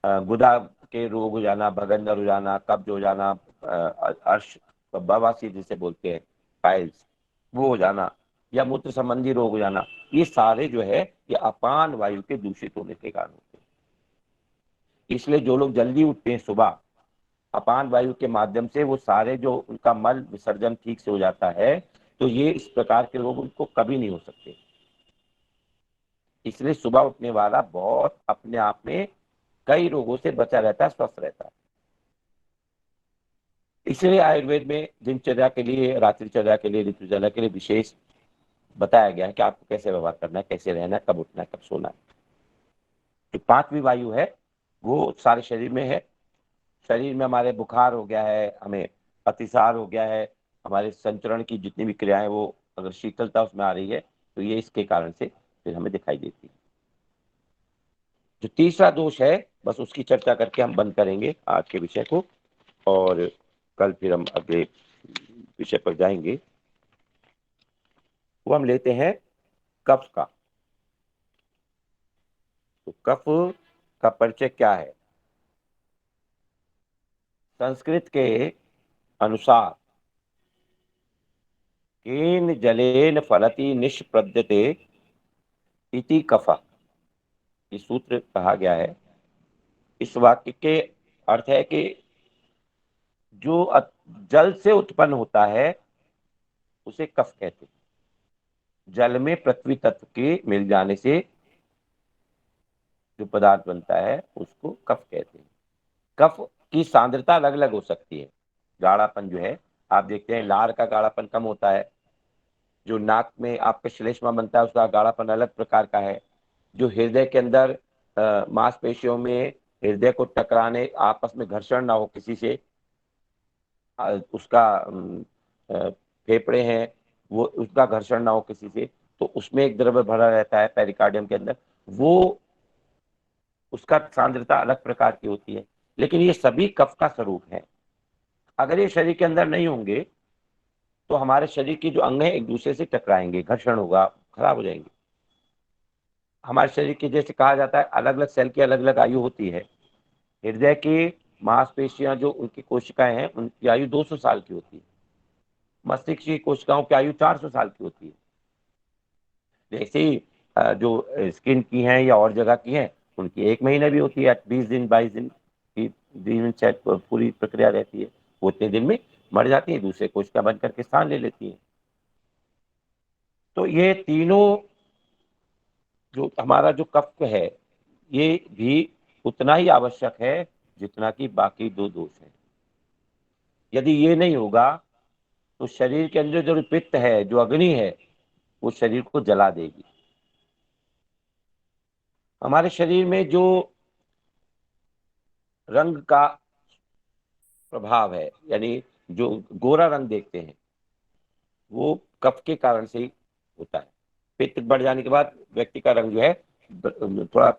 गुदा के रोग हो जाना, बगंदर हो जाना, कब्ज हो जाना, अर्श बवासीर जिसे बोलते हैं, पाइल्स, वो हो जाना, या मूत्र संबंधी रोग हो जाना, ये सारे जो है ये अपान वायु के दूषित होने के कारण होते हैं। इसलिए जो लोग जल्दी उठते हैं सुबह, अपान वायु के माध्यम से वो सारे जो उनका मल विसर्जन ठीक से हो जाता है, तो ये इस प्रकार के रोग उनको कभी नहीं हो सकते। इसलिए सुबह उठने वाला बहुत अपने आप में कई रोगों से बचा रहता है, स्वस्थ रहता है। इसलिए आयुर्वेद में दिनचर्या के लिए, रात्रिचर्या के लिए, ऋतुचर्या के लिए विशेष बताया गया है कि आपको कैसे व्यवहार करना है, कैसे रहना है, कब उठना है, कब सोना है। जो पांचवी वायु है वो सारे शरीर में है। शरीर में हमारे बुखार हो गया है, हमें अतिसार हो गया है, हमारे संचरण की जितनी भी क्रियाएं वो अगर शीतलता उसमें आ रही है, तो ये इसके कारण से फिर हमें दिखाई देती है। जो तीसरा दोष है, बस उसकी चर्चा करके हम बंद करेंगे आज के विषय को, और कल फिर हम अगले विषय पर जाएंगे। वो हम लेते हैं कफ का। तो कफ का परिचय क्या है? संस्कृत के अनुसार केन जलेन फलति निष्प्रद्यते इति कफः, ये सूत्र कहा गया है। इस वाक्य के अर्थ है कि जो जल से उत्पन्न होता है उसे कफ कहते हैं। जल में पृथ्वी तत्व के मिल जाने से जो पदार्थ बनता है उसको कफ कहते हैं। कफ की सांद्रता अलग अलग हो सकती है। गाढ़ापन जो है, आप देखते हैं लार का गाढ़ापन कम होता है, जो नाक में आपका श्लेष्मा बनता है उसका गाढ़ापन अलग प्रकार का है, जो हृदय के अंदर मांसपेशियों में हृदय को टकराने, आपस में घर्षण ना हो किसी से, उसका फेफड़े हैं वो उसका घर्षण ना हो किसी से, तो उसमें एक द्रव्य भरा रहता है पेरिकार्डियम के अंदर, वो उसका सांद्रता अलग प्रकार की होती है। लेकिन ये सभी कफ का स्वरूप है। अगर ये शरीर के अंदर नहीं होंगे तो हमारे शरीर की जो अंग है एक दूसरे से टकराएंगे, घर्षण होगा, खराब हो जाएंगे। हमारे शरीर की, जैसे कहा जाता है, अलग अलग सेल की अलग अलग आयु होती है। हृदय की मांसपेशियां जो उनकी कोशिकाएं हैं उनकी आयु 200 साल की होती है। मस्तिष्क की कोशिकाओं की आयु 400 साल की होती है। जैसे ही जो स्किन की हैं या और जगह की हैं उनकी 1 महीने भी होती है, 20 दिन 22 दिन की जीवन चक्र पूरी प्रक्रिया रहती है। वो इतने दिन में मर जाती है, दूसरे कोशिका बन करके स्थान ले लेती है। तो ये तीनों जो हमारा जो कफ है ये भी उतना ही आवश्यक है जितना कि बाकी दो दोष हैं। यदि ये नहीं होगा तो शरीर के अंदर जो पित्त है, जो अग्नि है, वो शरीर को जला देगी। हमारे शरीर में जो रंग का प्रभाव है, यानी जो गोरा रंग देखते हैं, वो कफ के कारण से ही होता है। पित्त बढ़ जाने के बाद व्यक्ति का रंग जो है थोड़ा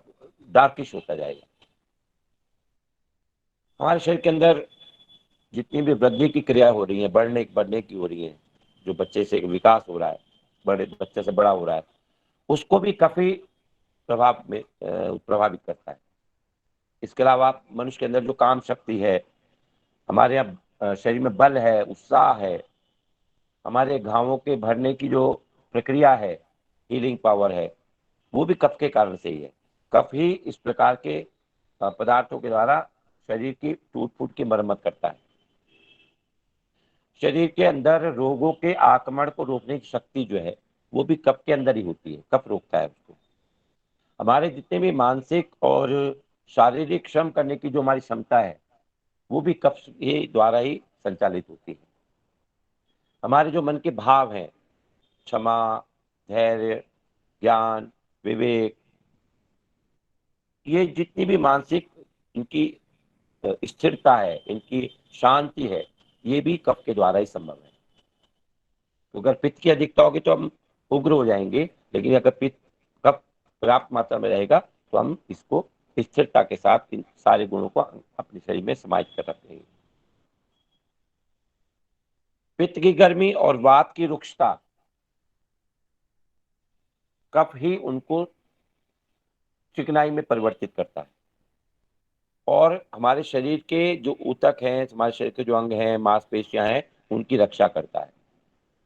डार्किश होता जाएगा। हमारे शरीर के अंदर जितनी भी वृद्धि की क्रिया हो रही है, बढ़ने की हो रही है, जो बच्चे से विकास हो रहा है, बड़े बच्चे से बड़ा हो रहा है, उसको भी काफी प्रभावित करता है। इसके अलावा मनुष्य के अंदर जो काम शक्ति है, हमारे यहाँ शरीर में बल है, उत्साह है, हमारे घावों के भरने की जो प्रक्रिया है, हीलिंग पावर है, वो भी कफ के कारण से ही है। कफ ही इस प्रकार के पदार्थों के द्वारा शरीर की टूट फूट की मरम्मत करता है। शरीर के अंदर रोगों के आक्रमण को रोकने की शक्ति जो है वो भी कफ के अंदर ही होती है। कफ रोकता है उसको। हमारे जितने भी मानसिक और शारीरिक श्रम करने की जो हमारी क्षमता है वो भी कफ के द्वारा ही संचालित होती है। हमारे जो मन के भाव हैं, क्षमा, धैर्य, ज्ञान, विवेक, ये जितनी भी मानसिक इनकी स्थिरता है, इनकी शांति है, ये भी कफ के द्वारा ही संभव है। तो अगर पित्त की अधिकता होगी तो हम उग्र हो जाएंगे, लेकिन अगर पित्त कफ पर्याप्त मात्रा में रहेगा तो हम इसको स्थिरता के साथ इन सारे गुणों को अपने शरीर में समाहित कर रखेंगे। पित्त की गर्मी और वात की रुक्षता, कफ ही उनको चिकनाई में परिवर्तित करता है। और हमारे शरीर के जो ऊतक हैं, हमारे शरीर के जो अंग हैं, मांसपेशियां हैं, उनकी रक्षा करता है।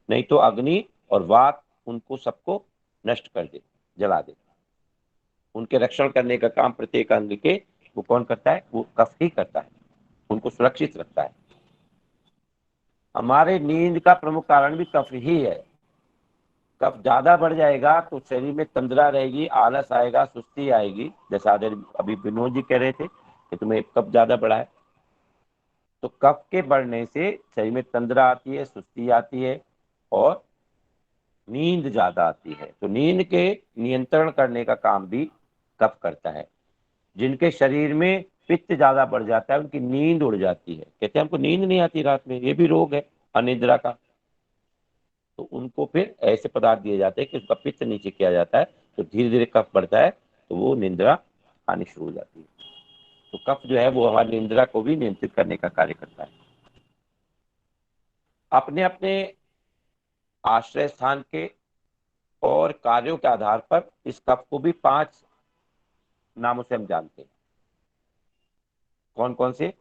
नहीं तो अग्नि और वात उनको सबको नष्ट कर दे, जला दे। उनके रक्षण करने का काम प्रत्येक अंग के वो कौन करता है? वो कफ ही करता है, उनको सुरक्षित रखता है। हमारे नींद का प्रमुख कारण भी कफ ही है। कफ ज्यादा बढ़ जाएगा तो शरीर में तंद्रा रहेगी, आलस आएगा, सुस्ती आएगी। जैसा अभी विनोद जी कह रहे थे कि तुम्हें कफ ज्यादा बढ़ा है, तो कफ के बढ़ने से शरीर में तंद्रा आती है, सुस्ती आती है और नींद ज्यादा आती है। तो नींद के नियंत्रण करने का काम भी कफ करता है। जिनके शरीर में पित्त ज्यादा बढ़ जाता है उनकी नींद उड़ जाती है, कहते हैं हमको नींद नहीं आती रात में, ये भी रोग है अनिद्रा का। तो उनको फिर ऐसे पदार्थ दिए जाते हैं कि उसका पित्त नीचे किया जाता है, तो धीरे धीरे कफ बढ़ता है, तो वो निद्रा आनी शुरू हो जाती है। तो कफ जो है वो हमारी निद्रा को भी नियंत्रित करने का कार्य करता है। अपने अपने आश्रय स्थान के और कार्यों के आधार पर इस कफ को भी 5 नामों से हम जानते हैं। कौन कौन से?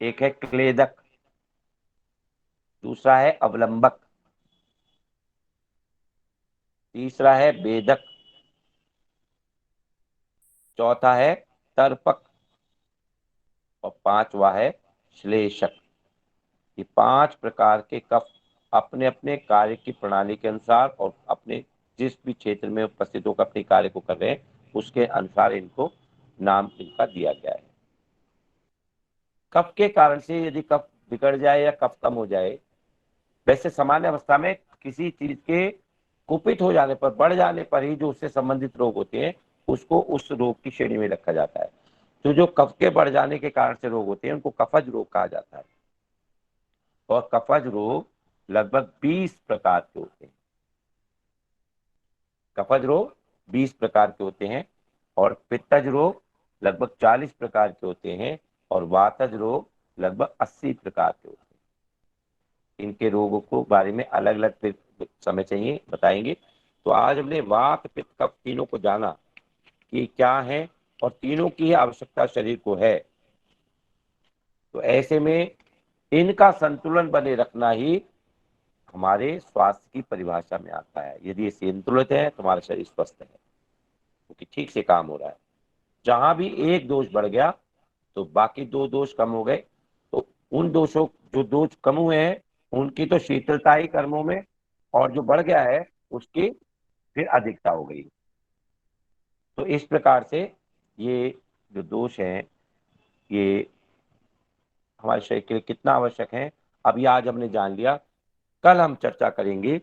एक है क्लेदक, दूसरा है अवलंबक, तीसरा है वेदक, चौथा है तर्पक और 5वां है श्लेषक। ये 5 प्रकार के कफ अपने अपने कार्य की प्रणाली के अनुसार और अपने जिस भी क्षेत्र में उपस्थित होकर अपने कार्य को कर रहे हैं उसके अनुसार इनको नाम इनका दिया गया है। कफ के कारण से यदि कफ बिगड़ जाए या कफ कम हो जाए, वैसे सामान्य अवस्था में किसी चीज के कुपित हो जाने पर, बढ़ जाने पर ही जो उससे संबंधित रोग होते हैं उसको उस रोग की श्रेणी में रखा जाता है। तो जो कफ के बढ़ जाने के कारण से रोग होते हैं उनको कफज रोग कहा जाता है। और कफज रोग लगभग 20 प्रकार के होते हैं। कफज रोग 20 प्रकार के होते हैं और पित्तज रोग लगभग 40 प्रकार के होते हैं और वातज रोग लगभग 80 प्रकार के होते हैं। इनके रोगों को बारे में अलग अलग समय चाहिए बताएंगे। तो आज हमने वात पित्त कफ तीनों को जाना कि क्या है और तीनों की आवश्यकता शरीर को है। तो ऐसे में इनका संतुलन बने रखना ही हमारे स्वास्थ्य की परिभाषा में आता है। यदि ये संतुलित है तो हमारा शरीर स्वस्थ है क्योंकि ठीक से काम हो रहा है। जहां भी एक दोष बढ़ गया तो बाकी 2 दोष कम हो गए। तो उन दोषों जो दोष कम हुए हैं उनकी तो शीतलता ही कर्मों में, और जो बढ़ गया है उसकी फिर अधिकता हो गई। तो इस प्रकार से ये जो दोष हैं ये हमारे शरीर के लिए कितना आवश्यक है, अभी आज हमने जान लिया। कल हम चर्चा करेंगे